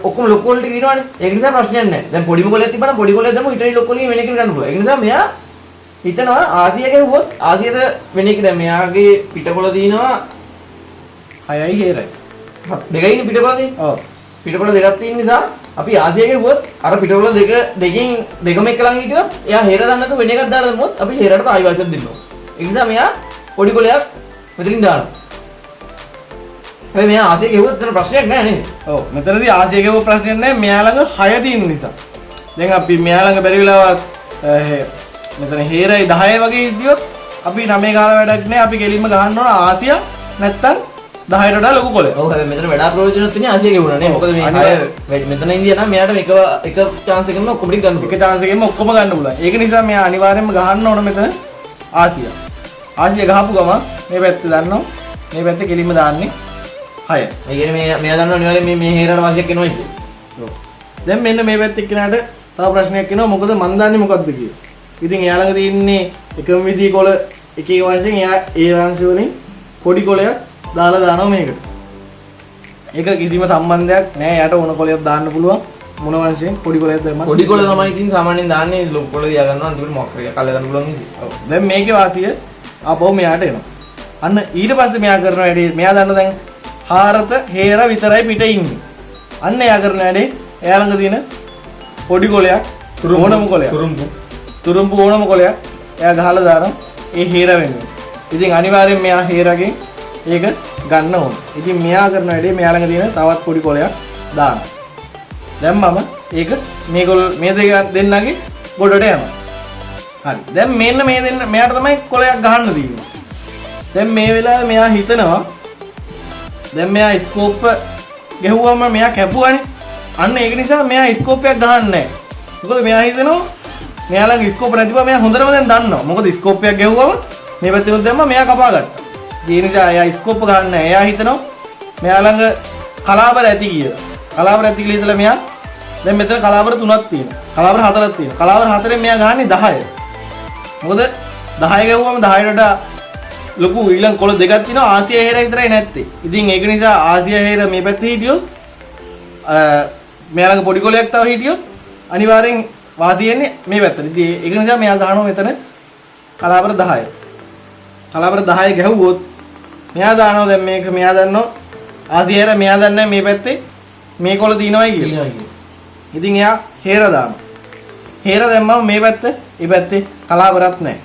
ඔක්කොම ලොකු කොළ ටික දිනවනේ. ඒක නිසා ප්‍රශ්නයක් නැහැ. දැන් පොඩිම කොළයක් තිබ්බනම් පොඩි කොළයක් දැම්ම ඊටරි ලොකු කොළේ වෙන එකකට ගන්න පුළුවන්. ඒක නිසා මෙයා හිතනවා ආසිය ගැහුවොත් ආසියට වෙන එක දැන් මෙයාගේ පිටකොළ දිනවා 6යි හේරයි. දෙකයිනේ පිටකොළ තියෙන්නේ. ඔව්. පිටකොළ දෙකක් තියෙන නිසා අපි ආසිය ගැහුවොත් අර පිටකොළ දෙකම එක ළඟ හිටියොත් එයා හේර දන්නේ නැතුව වෙන එකක් දාලා දැම්මොත් අපි හේරට ආයි වයිසක් දෙන්නවා. ඒ නිසා මෙයා පොඩි කොළයක් මෙතනින් දානවා. මෙයා ආසිය ගෙවුවොත් එතන ප්‍රශ්නයක් නැහැ නේද? ඔව් මෙතනදී ආසිය ගෙවුව ප්‍රශ්නයක් නැහැ. මෙයා ළඟ 6 තියෙන නිසා. දැන් අපි මෙයා ළඟ බැරි වෙලාවත් මෙතන හේරයි 10 වගේ ඉදියොත් අපි 9 ගාන වැඩක් නැහැ. අපි ගෙලින්ම ගහන්න ඕන ආසිය නැත්තම් 10ට වඩා ලොකු කොලයක්. ඔව් හැබැයි මෙතන වඩා ප්‍රයෝජනවත් වෙන්නේ ආසිය ගෙවුණා නේ. මොකද මේ මෙතන ඉන්දියා නම් මෙයාට එක chance එකකින්ම ඔක්කොම ටික ගන්න පුළුවන්. එක chance එකකින්ම ඔක්කොම ගන්න පුළුවන්. ඒක නිසා මෙයා අනිවාර්යයෙන්ම ගහන්න ඕන මෙතන ආසිය. ආසිය ගහපු ගමන් මේ පැත්තේ දාන්නවා. මේ පැත්තේ කෙලින්ම දාන්නේ 6. ඒ කියන්නේ මෙයා දන්නවා අනිවාර්යයෙන් මේ හේරට වාසියක් එනවා කියලා. ඔව්. දැන් මෙන්න මේ පැත්තේ කෙනාට තව ප්‍රශ්නයක් එනවා. මොකද මන් දන්නේ මොකද්ද කියලා. ඉතින් එයා ළඟ තියෙන්නේ එකම විදිහේ කොළ එක එක වංශයෙන් එයා ඒ වංශ වලින් පොඩි කොළයක් දාලා දානවා මේකට. ඒක කිසිම සම්බන්ධයක් නැහැ. එයාට ඕන කොළයක් දාන්න පුළුවන්. මොන වංශයෙන් පොඩි කොළයක් දැම්මත් පොඩි කොළ තමයි ඉතින් සාමාන්‍යයෙන් දාන්නේ ලොකු කොළ දියා ගන්නවා අන්තිමට මොකක් හරි කල්ල ගන්න පුළුවන් ඉතින්. ඔව්. දැන් මේකේ වාසිය ආපහු මෙයාට එනවා. අන්න ඊට පස්සේ මෙයා කරන වැඩේ මෙයා දන්න දැන් හාරත හේර විතරයි පිට ඉන්නේ. අන්න එයා කරන වැඩේ එයා ළඟ තියෙන පොඩි කොළයක් ඕනම කොළයක් තුරුම්පු ඕනම කොළයක් එයා ගහලා දානවා ඒ හේර වෙනුවෙන්. ඉතින් අනිවාර්යෙන් මෙයා හේරගෙන් ඒක ගන්න ඕන. ඉතින් මෙයා කරන වැඩේ මෙයා ළඟ තියෙන තවත් පොඩි කොලයක් දාන්න. දැන් මම ඒක මේ දෙක දෙන්නගේ ගොඩට යනවා. හරි. දැන් මෙන්න මේ දෙන්න මෙයාට තමයි කොලයක් ගහන්න තියෙන්නේ. දැන් මේ වෙලාවේ මෙයා හිතනවා දැන් මෙයා ස්කෝප් ගැහුවම මෙයා කැපුවානේ. අන්න ඒක නිසා මෙයා ස්කෝප් එකක් ගහන්නේ නැහැ. මොකද මෙයා හිතනවා මෙයා ළඟ ස්කෝප් නැතිව මෙයා හොඳටම දැන් දන්නවා. මොකද ස්කෝප් එකක් ගැහුවම මේ පැත්තෙන් දැම්මම මෙයා කපා ගත්තා. ඒ නිසා එයා ස්කෝප් ගන්න නැහැ. එයා හිතනවා මෙයා ළඟ කලාබර ඇති කියලා. කලාබර ඇති කියලා හිතලා මෙයා දැන් මෙතන කලාබර 3ක් තියෙනවා. කලාබර 4ක් තියෙනවා. කලාබර 4ෙන් මෙයා ගහන්නේ 10. මොකද 10 ගැහුවම 10ට වඩා ලොකු ඊළඟ කොළ දෙකක් තියෙනවා. ආසියා හේර විතරයි නැත්තේ. ඉතින් ඒක නිසා ආසියා හේර මේ පැත්තේ හිටියොත් මෙයා ළඟ පොඩි කොළයක් තව හිටියොත් අනිවාර්යෙන් වාසිය එන්නේ මේ පැත්තට. ඉතින් ඒක නිසා මෙයා ගහනවා මෙතන කලාබර 10. කලාබර 10 ගැහුවොත් මෙයා දානවා දැන් මේක මෙයා දන්නවා ආසියා හේර මෙයා දන්නේ මේ පැත්තේ මේ කොළ තියෙනවයි කියලා. ඉතින් එයා හේර දානවා. හේර දැම්මම මේ පැත්ත මේ පැත්තේ කලාබරක් නැහැ.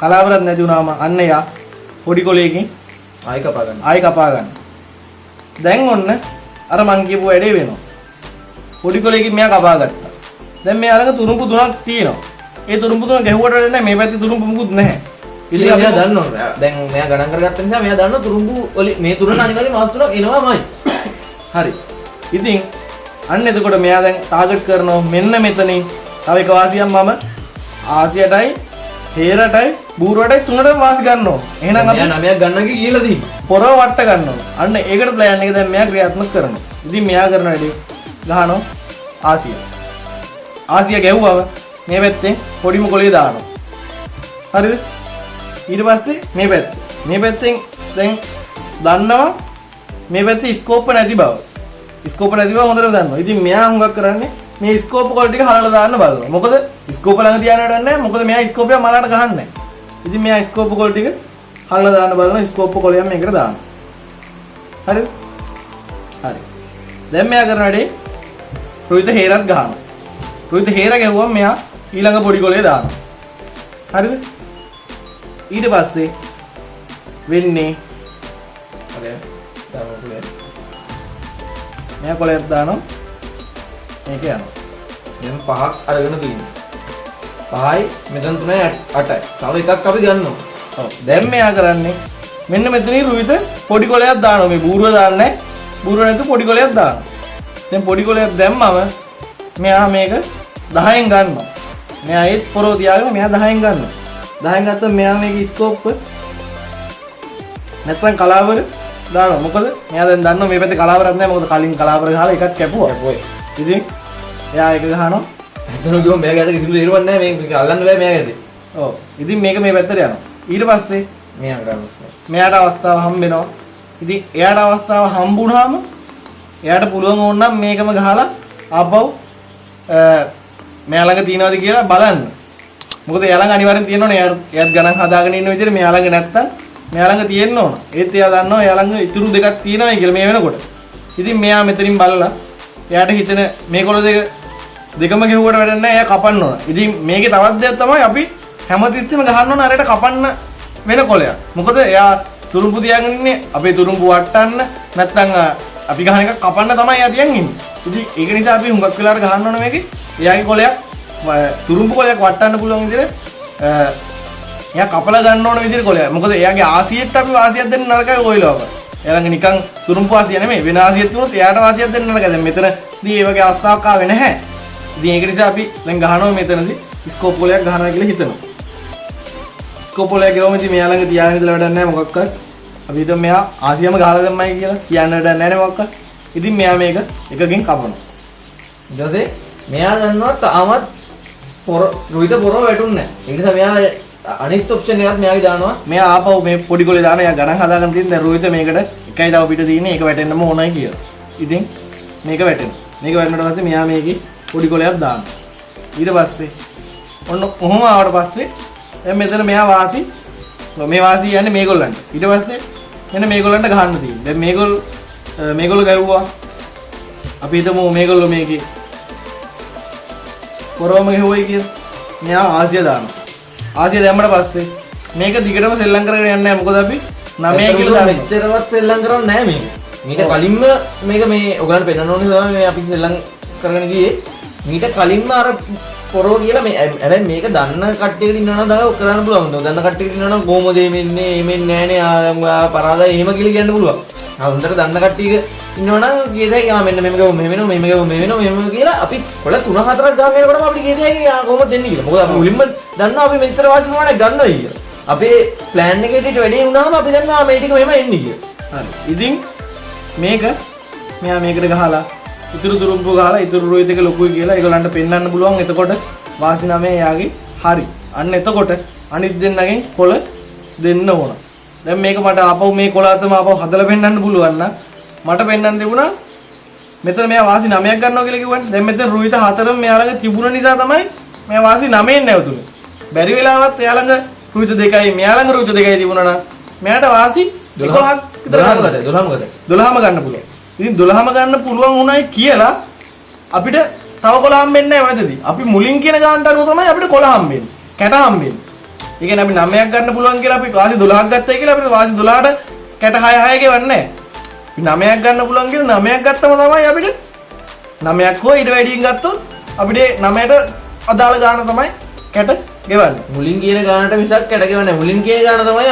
කලාබරක් නැති වුණාම අන්න එයා පොඩි කොලයකින් ආයි කපා ගන්න. දැන් ඔන්න අර මං කියපු වැඩේ වෙනවා. පොඩි කොලයකින් මෙයා කපා ගත්තා. දැන් මෙයා ළඟ තුරුම්පු 3ක් තියෙනවා. ඒ තුරුම්පු 3 ගැහුවට වැඩ නැහැ. මේ පැත්තේ තුරුම්පු මුකුත් නැහැ. ඉතින් මෙයා දන්නවා. දැන් මෙයා ගණන් කරගත්ත නිසා මෙයා දන්නවා තුරුම්පු මේ තුරන අනිවාර්යයෙන් මාස් තුනක් එනවාමයි. හරි. ඉතින් අන්න එතකොට මෙයා දැන් ටාගට් කරනවා මෙන්න මෙතනින් තව එක වාසියක් මම ආසියටයි හේරටයි බූරුවටයි තුනටම වාසි ගන්නවා. එහෙනම් අපි 9ක් ගන්න කියලා දී. පොරව වට ගන්නවා. අන්න ඒකට ප්ලෑන් එක දැන් මෙයා ක්‍රියාත්මක කරනවා. ඉතින් මෙයා කරන වැඩේ ගහනවා ආසිය. ආසිය ගැහුවම මේ පැත්තෙන් පොඩිම කොලේ දානවා. හරිද? ඊට පස්සේ මේ පැත්ත. මේ පැත්තෙන් දැන් දන්නවා මේ පැත්තේ ස්කෝප් නැති බව. ස්කෝප් නැති බව හොඳටම දන්නවා. ඉතින් මෙයා හුඟක් කරන්නේ මේ ස්කෝප් කොල ටික හලලා දාන්න බලනවා. මොකද ස්කෝප් ළඟ තියාන වැඩක් නැහැ. මොකද මෙයා ස්කෝප් එක මලකට ගහන්නේ නැහැ. ඉතින් මෙයා ස්කෝප් කොල ටික හලලා දාන්න බලනවා. ස්කෝප් කොලයක් මේකට දානවා. හරිද? හරි. දැන් මෙයා කරන වැඩේ රුහිත හේරත් ගහනවා. රුහිත හේර ගැහුවම මෙයා ඊළඟ පොඩි කොලේ දානවා. හරිද? ඊට පස්සේ වෙන්නේ හරි. දානවා කොලේ. මෙයා කොලයක් දානවා. මේක යනවා. දැන් 5ක් අරගෙන තියෙනවා. 5යි මෙතන 3යි 8යි. තව එකක් අපි ගන්නවා. ඔව්. දැන් මෙයා කරන්නේ මෙන්න මෙතනින් රුවිත පොඩි කොලයක් දානවා. මේ බූරුව දාන්නේ නැහැ. බූරුව නැතුව පොඩි කොලයක් දානවා. දැන් පොඩි කොලයක් දැම්මම මෙයා මේක 10න් ගන්නවා. මෙයා ඒත් පොරෝ තියාගෙන මෙයා 10න් ගන්නවා. 10න් ගත්තම මෙයා මේක ස්කෝප් නැත්නම් කලාවර දානවා. මොකද මෙයා දැන් දන්නවා මේ පැත්තේ කලාවරක් නැහැ. මොකද කලින් කලාවර ගහලා එකක් කැපුවා. ඉතින් එයා ඒක ගහනවා. එතන ගිහම මෙයා ගැට කිසිදු ඉරවන්නේ නැහැ. මේක අල්ලන්න බෑ මෙයා ගැටේ. ඔව්. ඉතින් මේක මේ පැත්තට යනවා. ඊට පස්සේ මෙයා ගන්නවා. මෙයාට අවස්ථාව හම්බ වෙනවා. ඉතින් එයාට අවස්ථාව හම්බුනහම එයාට පුළුවන් ඕන නම් මේකම ගහලා ආපහු මෙයා ළඟ තියනවාද කියලා බලන්න. මොකද එයා ළඟ අනිවාර්යෙන් තියෙනවනේ. එයාත් ගණන් හදාගෙන ඉන්න විදිහට මෙයා ළඟ නැත්තම් මෙයා ළඟ තියෙන්න ඕන. ඒත් එයා දන්නවා එයා ළඟ ඉතුරු දෙකක් තියෙනවායි කියලා මේ වෙනකොට. ඉතින් මෙයා මෙතනින් බලලා එයාට හිතෙන මේ කොළ දෙකම ගෙවුවට වැඩක් නැහැ. එයා කපන්න ඕන. ඉතින් මේකේ තවත් දෙයක් තමයි අපි හැමතිස්සෙම ගහන්න ඕන අරයට කපන්න වෙන කොළයක්. මොකද එයා තුරුම්පු තියාගෙන ඉන්නේ අපේ තුරුම්පු වට්ටන්න නැත්නම් අපි ගහන එක කපන්න තමයි එයා තියන් ඉන්නේ. ඉතින් ඒක නිසා අපි හුඟක් වෙලාවට ගහන්න ඕන මේකේ එයාගේ කොළයක් තුරුම්පු කොළයක් වට්ටන්න පුළුවන් විදිහට එයා කපලා ගන්න ඕන විදිහට කොළයක්. මොකද එයාගේ ආසියෙත් අපි වාසියක් දෙන්න නරකයි ওই ලෝක. එයාලඟ නිකන් තුරුම්පු වාසිය නෙමෙයි වෙන ආසියක් තුනොත් එයාට වාසියක් දෙන්න නරකයි. දැන් මෙතනදී ඒ වගේ අවස්ථාවක් ආවේ නැහැ. ඉතින් ඒක නිසා අපි දැන් ගහනවා මෙතනදී ස්කෝප් කොළයක් ගහනවා කියලා හිතනවා. ස්කෝප් කොළයක් ගිහම ඉතින් මෙයා ළඟ තියාගෙන ඉඳලා වැඩක් නැහැ මොකක්වත්. අපි හිතමු මෙයා ආසියම ගහලා දැම්මයි කියලා කියන්න වැඩක් නැහැ නේ මොකක්වත්. ඉතින් මෙයා මේක එකකින් කපනවා. ඊට පස්සේ මෙයා දන්නවා තාමත් රුහිත පොරව වැටුන්නේ නැහැ. ඒ නිසා මෙයා අනිත් ඔප්ෂන් එකත් මෙයාගේ දානවා. මෙයා ආපහු මේ පොඩි කොලේ දානවා. එයා ගණන් හදාගෙන තියෙන දැන් රුහිත මේකට එකයි තව පිට තියෙන්නේ. ඒක වැටෙන්නම ඕනයි කියලා. ඉතින් මේක වැටෙනවා. මේක වැටුණාට පස්සේ මෙයා මේකේ පොඩි කොලයක් දානවා. ඊට පස්සේ ඔන්න කොහොම ආවට පස්සේ දැන් මෙතන මෙයා වාසි මේ වාසි යන්නේ මේගොල්ලන්ට. ඊට පස්සේ මෙන්න මේගොල්ලන්ට ගහන්න තියෙන්නේ. දැන් මේගොල්ලෝ ගැව්වා. අපි හිතමු මේගොල්ලෝ මේකේ පොරවම ගෙවුවයි කියලා. මෙයා ආසිය දානවා. ආසිය දැම්මට පස්සේ මේක දිගටම සෙල්ලම් කරගෙන යන්නේ නැහැ. මොකද අපි 9 කියලා දාන්නේ. මෙච්චරවත් සෙල්ලම් කරන්නේ නැහැ මේක. මීට කලින්ම මේක මේ ඔයගලන්ට පෙන්නන්න ඕනේ තමයි මේ අපි සෙල්ලම් කරගෙන ගියේ. මීට කලින්ම අර පොරෝ කියලා මේ හැබැයි මේක දන්න කට්ටියකට ඉන්නවනම් තමයි ඔක් කරන්න පුළුවන්. දන්න කට්ටියකට ඉන්නවනම් කොහොමද මේන්නේ එමෙන්නේ නැහනේ පරාදයි එහෙම කියලා කියන්න පුළුවන්. හොඳට දන්න කට්ටියක ඉන්නවනම් කියදයි මෙන්න මෙහෙම ගමු මෙහෙම වෙනවා මෙහෙම ගමු මෙහෙම වෙනවා මෙහෙම කියලා අපි කොළ 3-4ක් ගාන යනකොටම අපිට කියදයි කොහොමද දෙන්නේ කියලා. මොකද අපි මුලින්ම දන්නවා අපි මෙච්චර වාචි ප්‍රමාණයක් ගන්නවයි කියලා. අපේ ප්ලෑන් එකේට වැඩි වුණාම අපි දන්නවා මේ ටික මෙහෙම එන්නේ කියලා. හරි. ඉතින් මේක මෙයා මේකට ගහලා ඉතුරු දුරුම්පු ගහලා ඉතුරු රුයි දෙක ලොකුයි කියලා ඒගොල්ලන්ට පෙන්වන්න පුළුවන්. එතකොට වාසි 9 යාගේ හරි. අන්න එතකොට අනිත් දෙන්නගෙන් කොළ දෙන්න ඕන. දැන් මේක මට ආපහු මේ කොළ අතම ආපහු හදලා පෙන්වන්න පුළුවන් නම් මට පෙන්වන්න තිබුණා මෙතන මෙයා වාසි 9ක් ගන්නවා කියලා කිව්වනේ. දැන් මෙතන රුයිත 4ම මෙයා ළඟ තිබුණ නිසා තමයි මෙයා වාසි 9ෙන් නැවතුනේ. බැරි වෙලාවත් එයා ළඟ රුයිත 2යි මෙයා ළඟ රුයිත 2යි තිබුණා නම් මෙයාට වාසි 11ක් විතර 12ම ගන්න පුළුවන්. ඉතින් 12ම ගන්න පුළුවන් උනායි කියලා අපිට තව කොළ හම්බෙන්නේ නැහැ මැදදී. අපි මුලින් කියන ගානට අනුව තමයි අපිට කොළ හම්බෙන්නේ. කැට හම්බෙන්නේ. ඒ කියන්නේ අපි 9ක් ගන්න පුළුවන් කියලා අපි වාසි 12ක් ගත්තයි කියලා අපිට වාසි 12ට කැට 6 ගෙවන්නේ නැහැ. අපි 9ක් ගන්න පුළුවන් කියලා 9ක් ගත්තම තමයි අපිට 9ක් හෝ ඊට වැඩියෙන් ගත්තොත් අපිට 9ට අදාළ ගාන තමයි කැට ගෙවන්නේ. මුලින් කියන ගානට මිසක් කැට ගෙවන්නේ. මුලින් කියන ගාන තමයි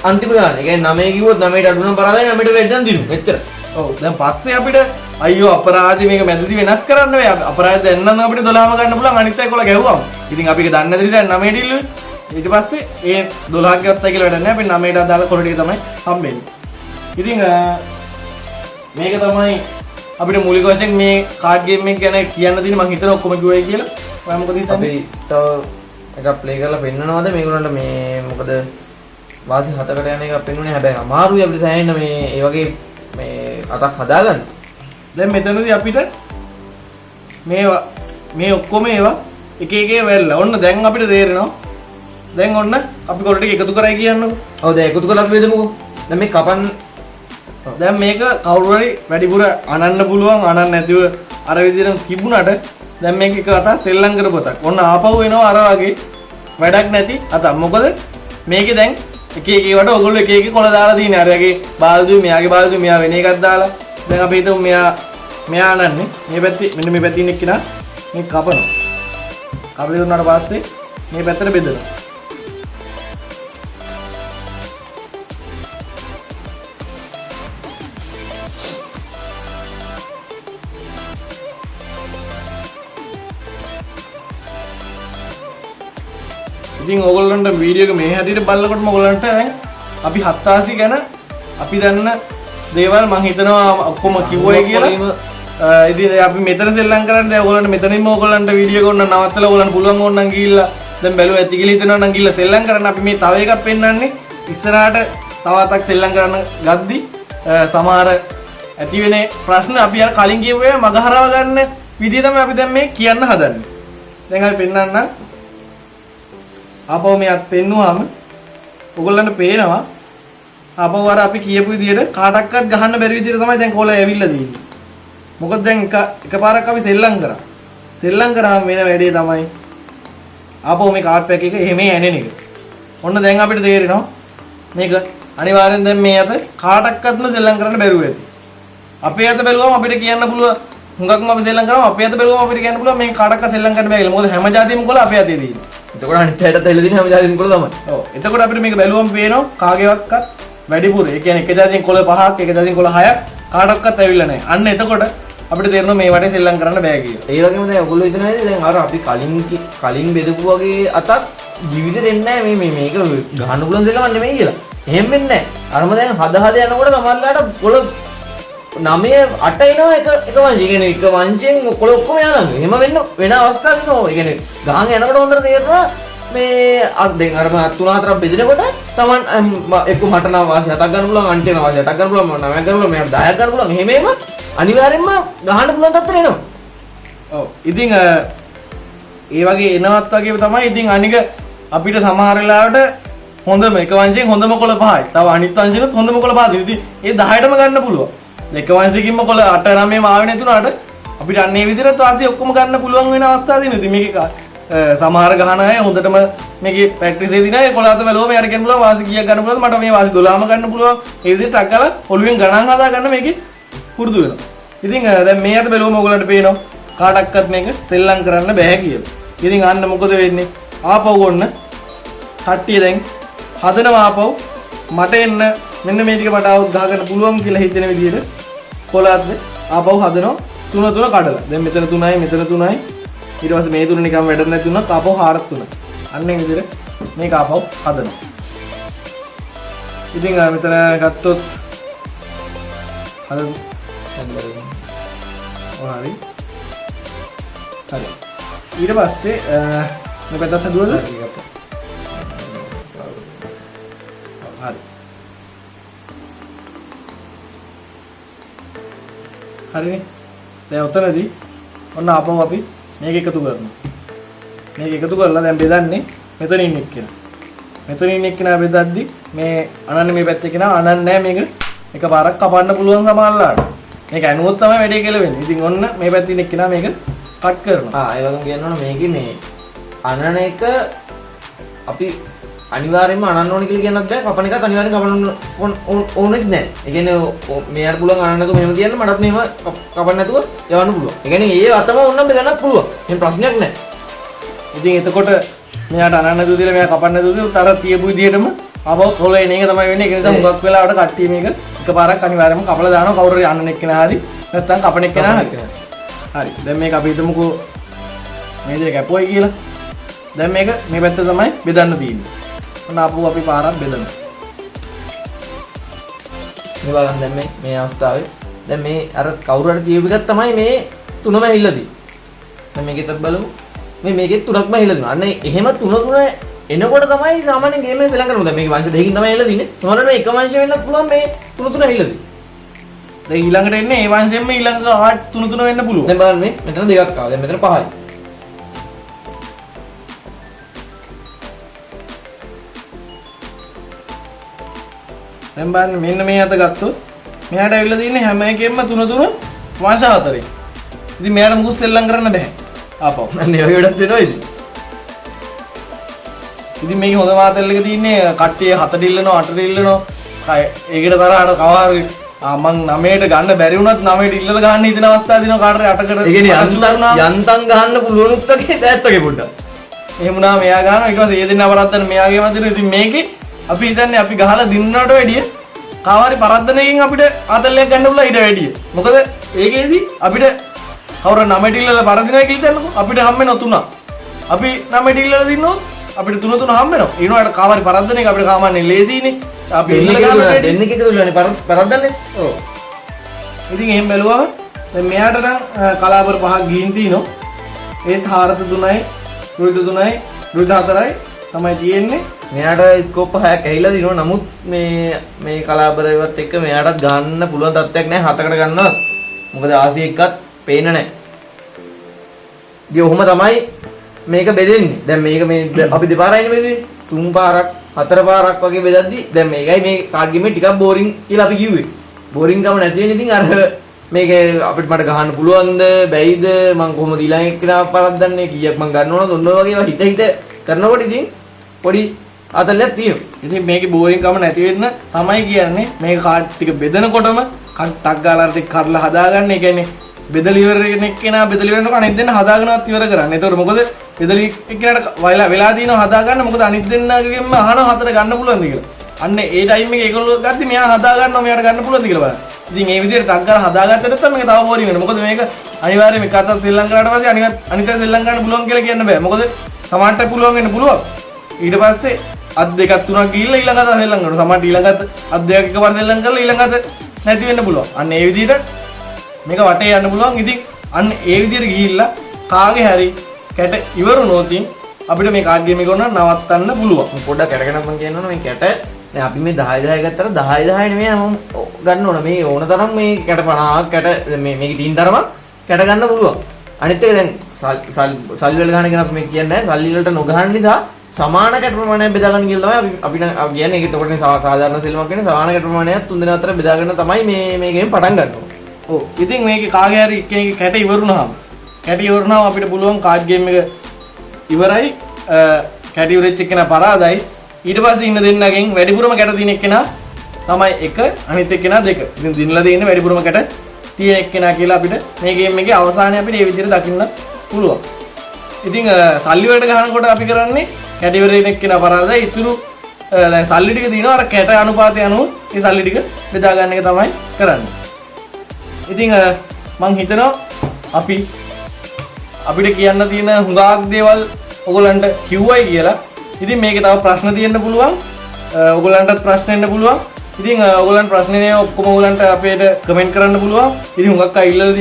අන්තිම ගාන. ඒ කියන්නේ 9 කිව්වොත් 9ට අඩු නම් පරාදයි 9ට වැඩි නම් දිනු. එච්චර. ඔව් දැන් පස්සේ අපිට අයියෝ අපරාධي මේක මැදදී වෙනස් කරන්න බෑ. අපරාධ දැන් නම් අපිට 12ම ගන්න පුළුවන් අනිත් අය කොළ ගැහුවම. ඉතින් අපි ඒක දන්නේ නැති නිසා 9ට ඉල්ලුවේ. ඊට පස්සේ ඒ 12ක් ගත්තා කියලා වැඩක් නැහැ. අපි 9ට අදාළ කොළ ටික තමයි හම්බෙන්නේ. ඉතින් මේක තමයි අපිට මූලික වශයෙන් මේ කාඩ් ගේම් එක ගැන කියන්න තියෙන මම හිතන ඔක්කොම කිව්වයි කියලා. ඔයා මොකද හිතන්නේ? අපි තව එකක් ප්ලේ කරලා පෙන්නනවාද මේගොල්ලන්ට මේ මොකද වාසි 7කට යන එකක් පෙන්නුනේ. හැබැයි අමාරුයි අපිට සෑහෙන්න මේ ඒ වගේ මේ අතක් හදාගන්න. දැන් මෙතනදී අපිට මේ ඔක්කොම ඒවා එක එක වෙල්ලා. ඔන්න දැන් අපිට තේරෙනවා. දැන් ඔන්න අපි කොළ ටික එකතු කරයි කියන්නකො. ඔව් දැන් එකතු කරලා අපි බෙදමුකෝ. දැන් මේ කපන් දැන් මේක කවුරු හරි වැඩිපුර අනන්න පුළුවන් අනන්න නැතිව අර විදිහට තිබුණාට දැන් මේක එක අත සෙල්ලම් කරපතක්. ඔන්න ආපහු එනවා අර වගේ වැඩක් නැති අත. මොකද මේකේ දැන් එක එක ඒවට ඔයගොල්ලෝ එක එක කොළ දාලා තියෙන්නේ. අරයාගේ බාල්දුවේ මෙයාගේ බාල්දුවේ මෙයා වෙන එකක් දාලා. දැන් අපි හිතමු මෙයා අනන්නේ. මේ පැත්තේ මෙන්න මේ පැත්තේ ඉන්න කෙනා මේ කපනවා. කපලා දුන්නාට පස්සේ මේ පැත්තට බෙදනවා. ඉතින් ඕගොල්ලන්ට වීඩියෝ එක මේ හැටියට බලනකොටම ඕගොල්ලන්ට දැන් අපි 7 ගැන අපි දන්න දේවල් මම හිතනවා ඔක්කොම කිව්වයි කියලා. ඉතින් අපි මෙතන සෙල්ලම් කරන්නේ දැන් ඕගොල්ලන්ට මෙතනින්ම ඕගොල්ලන්ට වීඩියෝ එක ඔන්න නවත්තලා ඕගොල්ලන්ට පුළුවන් ඕනනම් ගිහිල්ලා දැන් බැලුවා ඇති කියලා හිතනවා නම් ගිහිල්ලා සෙල්ලම් කරන්න. අපි මේ තව එකක් පෙන්නන්නේ ඉස්සරහට තව අතක් සෙල්ලම් කරන්න ගද්දි සමහර ඇති වෙන ප්‍රශ්න අපි අර කලින් කිව්වේ මගහරව ගන්න විදිය තමයි අපි දැන් මේ කියන්න හදන්නේ. දැන් අපි පෙන්නන්න ආපහු මේවත් පෙන්නුවාම ඔයගොල්ලන්ට පේනවා ආපහු අර අපි කියපු විදියට කාටක්වත් ගහන්න බැරි විදියට තමයි දැන් කොළ ඇවිල්ලා තියෙන්නේ. මොකද දැන් එකපාරක් අපි සෙල්ලම් කරා. සෙල්ලම් කරාම වෙන වැඩේ තමයි ආපහු මේ කාඩ් පැක් එක එහෙම ඇනෙන එක. ඔන්න දැන් අපිට තේරෙනවා මේක අනිවාර්යෙන් දැන් මේ අත කාටක්වත්ම සෙල්ලම් කරන්න බැරුව ඇති. අපේ අත බැලුවම අපිට කියන්න පුළුවන් හුඟක්ම අපි සෙල්ලම් කරාම අපේ අත බැලුවම අපිට කියන්න පුළුවන් මේ කාටක්වත් සෙල්ලම් කරන්න බැහැ කියලා. මොකද හැම જાතියෙම කොළ අපේ අතේ තියෙනවා. එතකොට අනිත් පැයට තෙල දින හැම જાතියෙම කොළ තමයි. ඔව්. එතකොට අපිට මේක බැලුවම පේනවා කාගේවත් වැඩිපුර. ඒ කියන්නේ එක જાතියෙන් කොළ 5ක් එක જાතියෙන් කොළ 6ක් කාටක්වත් ඇවිල්ලා නැහැ. අන්න එතකොට අපිට තේරෙනවා මේ වටේ සෙල්ලම් කරන්න බෑ කියලා. ඒ වගේම දැන් ඔයගොල්ලෝ හිතනවා දැන් අර අපි කලින් බෙදපු වගේ අතක් ජීවිතේ දෙන්නේ නැහැ මේ මේක ගහන්න පුළුවන් දෙයක් නෙමෙයි කියලා. එහෙම වෙන්නේ නැහැ. අරම දැන් හද යනකොට සමහරලාට කොළ 9 8 එනවා එක වංශය. ඒ කියන්නේ එක වංශයෙන් කොළ ඔක්කොම යනවා. එහෙම වෙන අවස්ථා තියෙනවා. ඒ කියන්නේ ගහන් යනකොට හොඳට තේරෙනවා මේ දැන් අර 3-4ක් බෙදෙනකොට Taman එක්ක මට නම් වාසිය 7ක් ගන්න පුළුවන් අන්ට වෙන වාසිය 7ක් ගන්න පුළුවන් 9ක් ගන්න පුළුවන් මෙයාට 10ක් ගන්න පුළුවන්. එහෙම අනිවාර්යෙන්ම ගහන්න පුළුවන් තත්ත්වෙට එනවා. ඔව්. ඉතින් ඒ වගේ එනවත් වගේ තමයි. ඉතින් අනික අපිට සමහර වෙලාවට හොඳම එක වංශයෙන් හොඳම කොළ 5යි. තව අනිත් වංශෙනුත් හොඳම කොළ 5යි. ඉතින් ඒ 10ටම ගන්න පුළුවන්. එක වංශකින්ම කොළ 8 9ම ආවේ නැතුණාට අපිට අන්න ඒ විදිහට වාසිය ඔක්කොම ගන්න පුළුවන් වෙන අවස්ථා තියෙනවා. ඉතින් මේක සමහර ගහන අය හොඳටම මේකේ ප්‍රැක්ටිස් එකේදී නෑ 11ත බැලුවම යාට කියන්න පුළුවන් වාසි කීයක් ගන්න පුළුවන්ද මට මේ වාසි 12ම ගන්න පුළුවන් ඒ විදිහට ටක් ගාලා ඔළුවෙන් ගණන් හදා ගන්න මේකේ පුරුදු වෙනවා. ඉතින් දැන් මේ අත බැලුවම ඔයගලන්ට පේනවා කාටවත් මේක සෙල්ලම් කරන්න බෑ කියලා. ඉතින් අන්න මොකද වෙන්නේ? ආපහු ගොන්න කට්ටිය දැන් හදනවා ආපහු මට එන්න මෙන්න මේ ටික මට આવුත් ගහ ගන්න පුළුවන් කියලා හිතෙන විදිහට 11ත් ආපහු හදනවා 3 කඩලා. දැන් මෙතන 3යි මෙතන 3යි ඊට පස්සේ මේ 3 නිකන් වැඩ නැති වුණා ආපහු 4ක් 3. අන්න ඒ විදිහට මේක ආපහු හදනවා. ඉතින් මෙතන ගත්තොත් හදමු. හරි. හරි. ඊට පස්සේ මේ පැත්තත් හදුවද? හරි. හරිනේ. දැන් උතනදී ඔන්න ආපහු අපි මේක එකතු කරනවා. මේක එකතු කරලා දැන් බෙදන්නේ මෙතන ඉන්න එක්කෙනා. මෙතන ඉන්න එක්කෙනා බෙදද්දි මේ අනන්නේ මේ පැත්තේ කෙනා අනන්නේ නැහැ මේක එකපාරක් කපන්න පුළුවන් සමහරලාට. මේක ඇනුවොත් තමයි වැඩේ කියලා වෙන්නේ. ඉතින් ඔන්න මේ පැත්තේ ඉන්න එක්කෙනා මේක කට් කරනවා. ඒ වගේම කියනවනේ මේකේ මේ අනන එක අපි අනිවාර්යයෙන්ම අනන්න ඕනේ කියලා කියන්නත් බෑ. කපන එකත් අනිවාර්යෙන් කපන්න ඕනෙත් නෑ. ඒ කියන්නේ මෙයාට පුළුවන් අනන්න නැතුව මෙහෙම තියන්න මටත් මෙහෙම කපන්න නැතුව යවන්න පුළුවන්. ඒ කියන්නේ ඒ වතම ඕනම් බෙදන්නත් පුළුවන්. එහෙම ප්‍රශ්නයක් නෑ. ඉතින් එතකොට මෙයාට අනන්න නැතුව දීලා මෙයා කපන්න නැතුව දීලා තර තියපු විදිහටම ආපහු කොළ එන එක තමයි වෙන්නේ. ඒ නිසා මුගක් වෙලාවට කට්ටිය මේක එකපාරක් අනිවාර්යයෙන්ම කපලා දානවා කවුරු හරි අනන එක්කෙනා හරි නැත්නම් කපන එක්කෙනා හරි. හරි. දැන් මේක අපි හිතමුකෝ මේ දෙක කැපුවයි කියලා. දැන් මේක මේ පැත්ත තමයි බෙදන්න තියෙන්නේ. ඔන්න ආපහු අපි පාරක් බෙදනවා. මේ බලන්න දැන් මේ අවස්ථාවේ දැන් මේ අර කවුරු හරි තියපු එකක් තමයි මේ තුනම ඇහිලා තියෙන්නේ. දැන් මේකෙත් බලමු. මේකෙත් තුනක්ම ඇහිලා තියෙනවා. අන්න එහෙම තුන එනකොට තමයි සාමාන්‍ය ගේම් එක සෙලං කරනවා. දැන් මේක වංශ දෙකකින් තමයි ඇහිලා තියෙන්නේ. සමහරවිට එක වංශ වෙන්නත් පුළුවන් මේ තුන ඇහිලා තියෙන්නේ. දැන් ඊළඟට එන්නේ ඒ වංශයෙන්ම ඊළඟ ආට් තුන වෙන්න පුළුවන්. දැන් බලන්න මේ මෙතන දෙකක් ආවා. දැන් මෙතන පහයි. දැන් බලන්න මෙන්න මේ අත ගත්තොත් මෙයාට ඇවිල්ලා තියෙන්නේ හැම එකෙම තුන වංශ හතරේ. ඉතින් මෙයාට මුකුත් සෙල්ලම් කරන්න බෑ. ආපහු. අන්න ඒ වගේ වැඩක් වෙනවා ඉතින්. ඉතින් මේකේ හොඳ මාතල් එක තියෙන්නේ කට්ටිය 7 ඩිල්ලනවා 8 ඩිල්ලනවා. ඒකට තරහට කවහරි මං 9ට ගන්න බැරි වුණත් 9ට ඉල්ලලා ගන්න හිතන අවස්ථා දිනවා කාටරි 8කට. ඒ කියන්නේ යන්තම් ගහන්න පුළුවන් උත්තකේ දැත් වගේ පොඩ්ඩක්. එහෙම වුණා මෙයා ගන්නවා ඊට පස්සේ ඒ දෙන්න අපරද්දන මෙයාගේම දිනවා. ඉතින් මේකේ අපි හිතන්නේ අපි ගහලා දින්නවට වැඩිය කාවරි පරද්දනකින් අපිට ආතල්ලයක් ගන්න පුළුවන් ඊට වැඩිය. මොකද ඒකේදී අපිට කවුරු 9ට ඉල්ලලා පරදිනවා කියලා හිතන්නකෝ අපිට හම් වෙනවා 3. අපි 9ට ඉල්ලලා දින්නොත් අපිට 3 හම් වෙනවා. ඒ වුණාට කාවරි පරද්දන එක අපිට සාමාන්‍යයෙන් ලේසියිනේ. අපි දෙන්නේ කිතුලනේ පරද්දන්නේ. ඔව්. ඉතින් එහෙම බැලුවම දැන් මෙයාට නම් කලාපර 5ක් ගිහින් තිනවා. ඒත් 4ට 3යි, රුයිත 3යි, රුයිත 4යි තමයි තියෙන්නේ. මෙයාට ස්කෝප් 6ක් ඇහිලා දිනවා. නමුත් මේ කලාබරේවත් එක්ක මෙයාටත් ගන්න පුළුවන් තත්ත්වයක් නැහැ 7කට ගන්නවත්. මොකද ආසි එක්කත් පේන්නේ නැහැ. ඉතින් ඔහොම තමයි මේක බෙදෙන්නේ. දැන් මේක මේ අපි දෙපාරයිනේ බෙදුවේ. 3 පාරක් 4 පාරක් වගේ බෙදද්දි දැන් මේකයි මේ කාඩ් ගේමේ ටිකක් බෝරින් කියලා අපි කිව්වේ. බෝරින් කම නැති වෙන්නේ ඉතින් අර මේක අපිට මට ගහන්න පුළුවන්ද බැයිද මං කොහොමද ඊළඟ එක්කලා පරද්දන්නේ කීයක් මං ගන්න ඕනද ඔන්න ඔය වගේ හිත කරනකොට ඉතින් පොඩි අතල්ලක් තියෙනවා. ඉතින් මේකේ බෝරින් කම නැති වෙන්න තමයි කියන්නේ මේක කාඩ් ටික බෙදනකොටම ටක් ගාලා ටික කරලා හදාගන්න. ඒ කියන්නේ බෙදලි ඉවර කෙනා බෙදලි වෙනකොට අනිත් දෙන්න හදාගෙනවත් ඉවර කරන්න. ඒතකොට මොකද බෙදලි එක්කෙනාට වෙලා දිනව හදාගන්න. මොකද අනිත් දෙන්නගෙම අහන 4 ගන්න පුළුවන්ද කියලා. අන්න ඒ ටයිම් එකේ ඒගොල්ලෝ ගත්තී මෙයා හදාගන්නවා මෙයාට ගන්න පුළුවන්ද කියලා බලන්න. ඉතින් මේ විදිහට ටක් ගාලා හදාගත්තට නැත්නම් මේක තව බෝරින් වෙනවා. මොකද මේක අනිවාර්යයෙන් මේක අතත් ශ්‍රී ලංකාවට පස්සේ අනිත් ශ්‍රී ලංකාවට පුළුවන් කියලා කියන්න බෑ. මොකද සමහරට පුළුවන් වෙන්න පුළුවන්. ඊට පස්සේ අත් දෙකක් තුනක් ගිහිල්ලා ඊළඟ අත සෙල්ලම් කරනවා. සමහරට ඊළඟ අත දෙකක් එකපාර සෙල්ලම් කරලා ඊළඟ අත නැති වෙන්න පුළුවන්. අන්න ඒ විදිහට මේක වටේ යන්න පුළුවන්. ඉතින් අන්න ඒ විදිහට ගිහිල්ලා කාගේ හරි කැට ඉවරුනොත් අපිට මේ කාඩ් ගේම් එක උනන නවත්තන්න පුළුවන්. පොඩ්ඩක් කැටගෙනත් මම කියනවනේ මේ කැට දැන් අපි මේ 10 ගත්තට 10 නෙමෙයි මම ගන්න ඕන. මේ ඕන තරම් මේ කැට 50ක් කැට මේකේ තියෙන තරමක් කැට ගන්න පුළුවන්. අනිත් එක දැන් සල්ලි වල ගන්න කෙනෙක් මේ කියන්නේ නැහැ. සල්ලි වලට නොගහන නිසා සමාන කැට ප්‍රමාණයක් බෙදා ගන්න කියලා තමයි අපි කියන්නේ. ඒක එතකොටනේ සාධාරණ සෙල්ලමක් කියන්නේ සමාන කැට ප්‍රමාණයක් තුන් දෙනා අතර බෙදාගෙන තමයි මේ ගේම් පටන් ගන්න ඕනේ. ඔව්. ඉතින් මේකේ කාගේ හරි එකේ කැට ඉවරුනහම අපිට පුළුවන් කාඩ් ගේම් එක ඉවරයි කැට ඉවරෙච්ච එක්කෙනා පරාදයි. ඊට පස්සේ ඉන්න දෙන්නගෙන් වැඩිපුරම කැට තියෙන එක්කෙනා තමයි 1 අනිත් එක්කෙනා 2. ඉතින් දිනලා තියෙන වැඩිපුරම කැට තියෙන එක්කෙනා කියලා අපිට මේ ගේම් එකේ අවසානයේ අපිට මේ විදිහට දකින්න පුළුවන්. ඉතින් සල්ලි වලට ගහනකොට අපි කරන්නේ කැට ඉවරෙන එක්කෙනා පරාදයි. ඉතුරු දැන් සල්ලි ටික දිනනවා අර කැට අනුපාතය අනුව මේ සල්ලි ටික බෙදා ගන්න එක තමයි කරන්නේ. ඉතින් මං හිතනවා අපිට කියන්න තියෙන හුඟක් දේවල් ඔයගොල්ලන්ට කිව්වයි කියලා. ඉතින් මේකේ තව ප්‍රශ්න තියෙන්න පුළුවන්. ඔයගොල්ලන්ටත් ප්‍රශ්න එන්න පුළුවන්. ඉතින් ඔයගොල්ලන්ට ප්‍රශ්න නේ ඔක්කොම ඔයගොල්ලන්ට අපේට කමෙන්ට් කරන්න පුළුවන්. ඉතින් හුඟක් අය ඉල්ලලා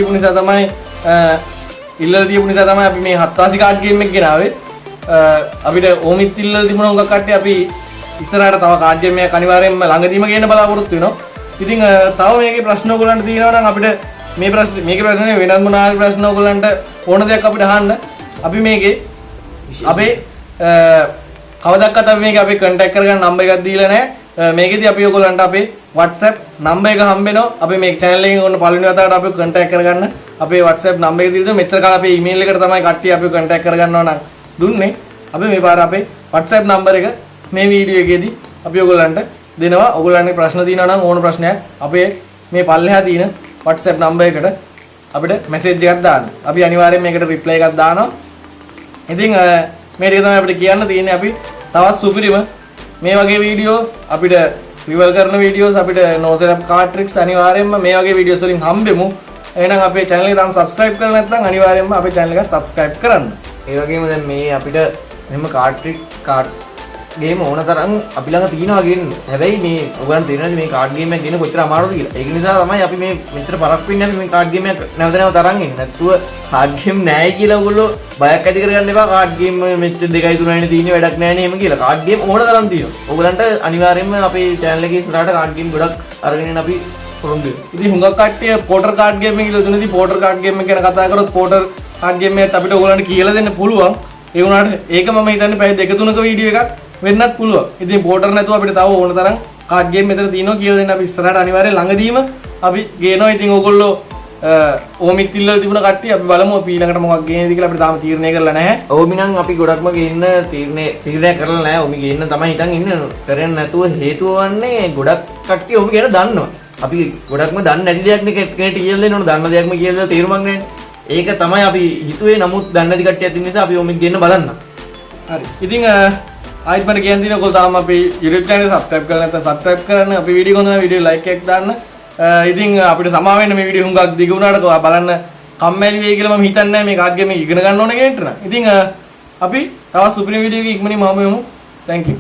දීපු නිසා තමයි අපි මේ හත්වාසි කාඩ් ගේම් එක ගෙනාවේ. අපිට ඕමිත් ඉල්ලලා තිබුණා හුඟක් කට්ටිය අපි ඉස්සරහට තව කාඩ් ගේම් එකක් අනිවාර්යයෙන්ම ළඟදීම ගේන්න බලාපොරොත්තු වෙනවා. ඉතින් තව මේකේ ප්‍රශ්න ඔයගොල්ලන්ට තියෙනවා නම් අපිට මේකේ ප්‍රශ්නේ වෙනත් මොනවා හරි ප්‍රශ්න ඔයගොල්ලන්ට ඕන දෙයක් අපිට අහන්න. අපි මේකේ අපේ කවදාවත් අපි මේක අපේ contact කරගන්න නම්බර් එකක් දීලා නැහැ. මේකෙදි අපි ඔයගොල්ලන්ට අපේ WhatsApp නම්බර් එක හම්බ වෙනවා. අපි මේ channel එකෙන් ඔන්න පළවෙනි වතාවට අපි contact කරගන්න අපේ WhatsApp නම්බර් එක දීලා මෙච්චර කාලේ අපේ email එකට තමයි කට්ටිය අපි contact කරගන්නවා නම් දුන්නේ. අපි මේ පාර අපේ WhatsApp නම්බර් එක මේ වීඩියෝ එකේදී අපි ඔයගොල්ලන්ට දෙනවා. ඔයගොල්ලන්ගේ ප්‍රශ්න තියෙනවා නම් ඕන ප්‍රශ්නයක් අපේ මේ පල්ලෙහා තියෙන WhatsApp නම්බර් එකට අපිට message එකක් දාන්න. අපි අනිවාර්යයෙන් මේකට reply එකක් දානවා. ඉතින් මේ ටික තමයි අපිට කියන්න තියෙන්නේ. අපි තවත් සුපිරිම මේ වගේ වීඩියෝස් අපිට රිවල් කරන වීඩියෝස් අපිට no setup card tricks අනිවාර්යයෙන්ම මේ වගේ වීඩියෝස් වලින් හම්බෙමු. එහෙනම් අපේ channel එක තාම subscribe කරලා නැත්නම් අනිවාර්යයෙන්ම අපේ channel එක subscribe කරන්න. ඒ වගේම දැන් මේ අපිට මෙහෙම කාඩ් ගේම් ඕන තරම් අපි ළඟ තියෙනවා ගේන්න. හැබැයි මේ ඔයගලන්ට තේරෙන්නේ මේ කාඩ් ගේම් එක ගේන්න කොච්චර අමාරුද කියලා. ඒක නිසා තමයි අපි මේ මෙච්චර පරක් වෙන්නේ අපි මේ කාඩ් ගේම් එක නැවත නැවත අරන් ඉන්නේ. නැත්තුව කාඩ් ගේම් නැහැ කියලා ඔයගොල්ලෝ බයක් ඇති කරගන්න එපා. කාඩ් ගේම් මෙච්චර 2යි 3යිනේ තියෙන්නේ වැඩක් නැහැ නේ එහෙම කියලා. කාඩ් ගේම් ඕන තරම් තියෙනවා. ඔයගලන්ට අනිවාර්යයෙන්ම අපේ channel එකේ ඉස්සරහට කාඩ් ගේම් ගොඩක් අරගෙන එන්න අපි පොරොන්දු වෙනවා. ඉතින් හුඟක් කට්ටිය පෝටර් කාඩ් ගේම් එක කියලා දුන්නේදී පෝටර් කාඩ් ගේම් එක ගැන කතා කරොත් පෝටර් කාඩ් ගේම් එකත් අපිට ඔයගලන්ට කියලා දෙන්න පුළුවන්. ඒ වුණාට ඒක මම හිතන්නේ පැය 2-3ක වීඩියෝ එකක් වෙන්නත් පුළුවන්. ඉතින් පෝටර් නැතුව අපිට තව ඕන තරම් කාඩ් ගේම් මෙතන තියෙනවා කියලා දෙන්න අපි ඉස්සරහට අනිවාර්යයෙන් ළඟදීම අපි ගේනවා. ඉතින් ඕගොල්ලෝ ඕමිත් ඉල්ලලා තිබුණ කට්ටිය අපි බලමු අපි ඊළඟට මොකක් ගේන්නේද කියලා අපිට තාම තීරණය කරලා නැහැ. ඕමි නම් අපි ගොඩක්ම ගේන්න තීරණය කරලා නැහැ. ඕමි ගේන්න තමයි හිතන් ඉන්නේ. කරන්නේ නැතුව හේතුව වන්නේ ගොඩක් කට්ටිය ඕමි ගැන දන්නවා. අපි ගොඩක්ම දන්නේ නැති දෙයක් නේ කෙනෙක්ට කියලා දෙන්න ඕන. දන්න දෙයක්ම කියලා තේරුමක් නැහැ. ඒක තමයි අපි හිතුවේ. නමුත් දන්නේ නැති කට්ටියක් ඉන්න නිසා අපි ඕමි ගේන්න බලන්න. හරි. ඉතින් ආයෙත් මට කියන්න තියෙන ඔයගොල්ලෝ තාම අපේ YouTube channel subscribe කරලා නැත්නම් subscribe කරන්න. අපේ වීඩියෝ හොඳ නම් වීඩියෝ like එකක් දාන්න. ඉතින් අපිට සමා වෙන්න මේ වීඩියෝ හුඟක් දිග වුණාට බලන්න කම්මැලි වෙයි කියලා මම හිතන්නේ නැහැ. මේ කාඩ් ගේම් එක ඉගෙන ගන්න ඕන කෙනෙක්ට නම්. ඉතින් අපි තවත් සුපිරි වීඩියෝ එකක ඉක්මනින්ම හමු වෙමු. Thank you.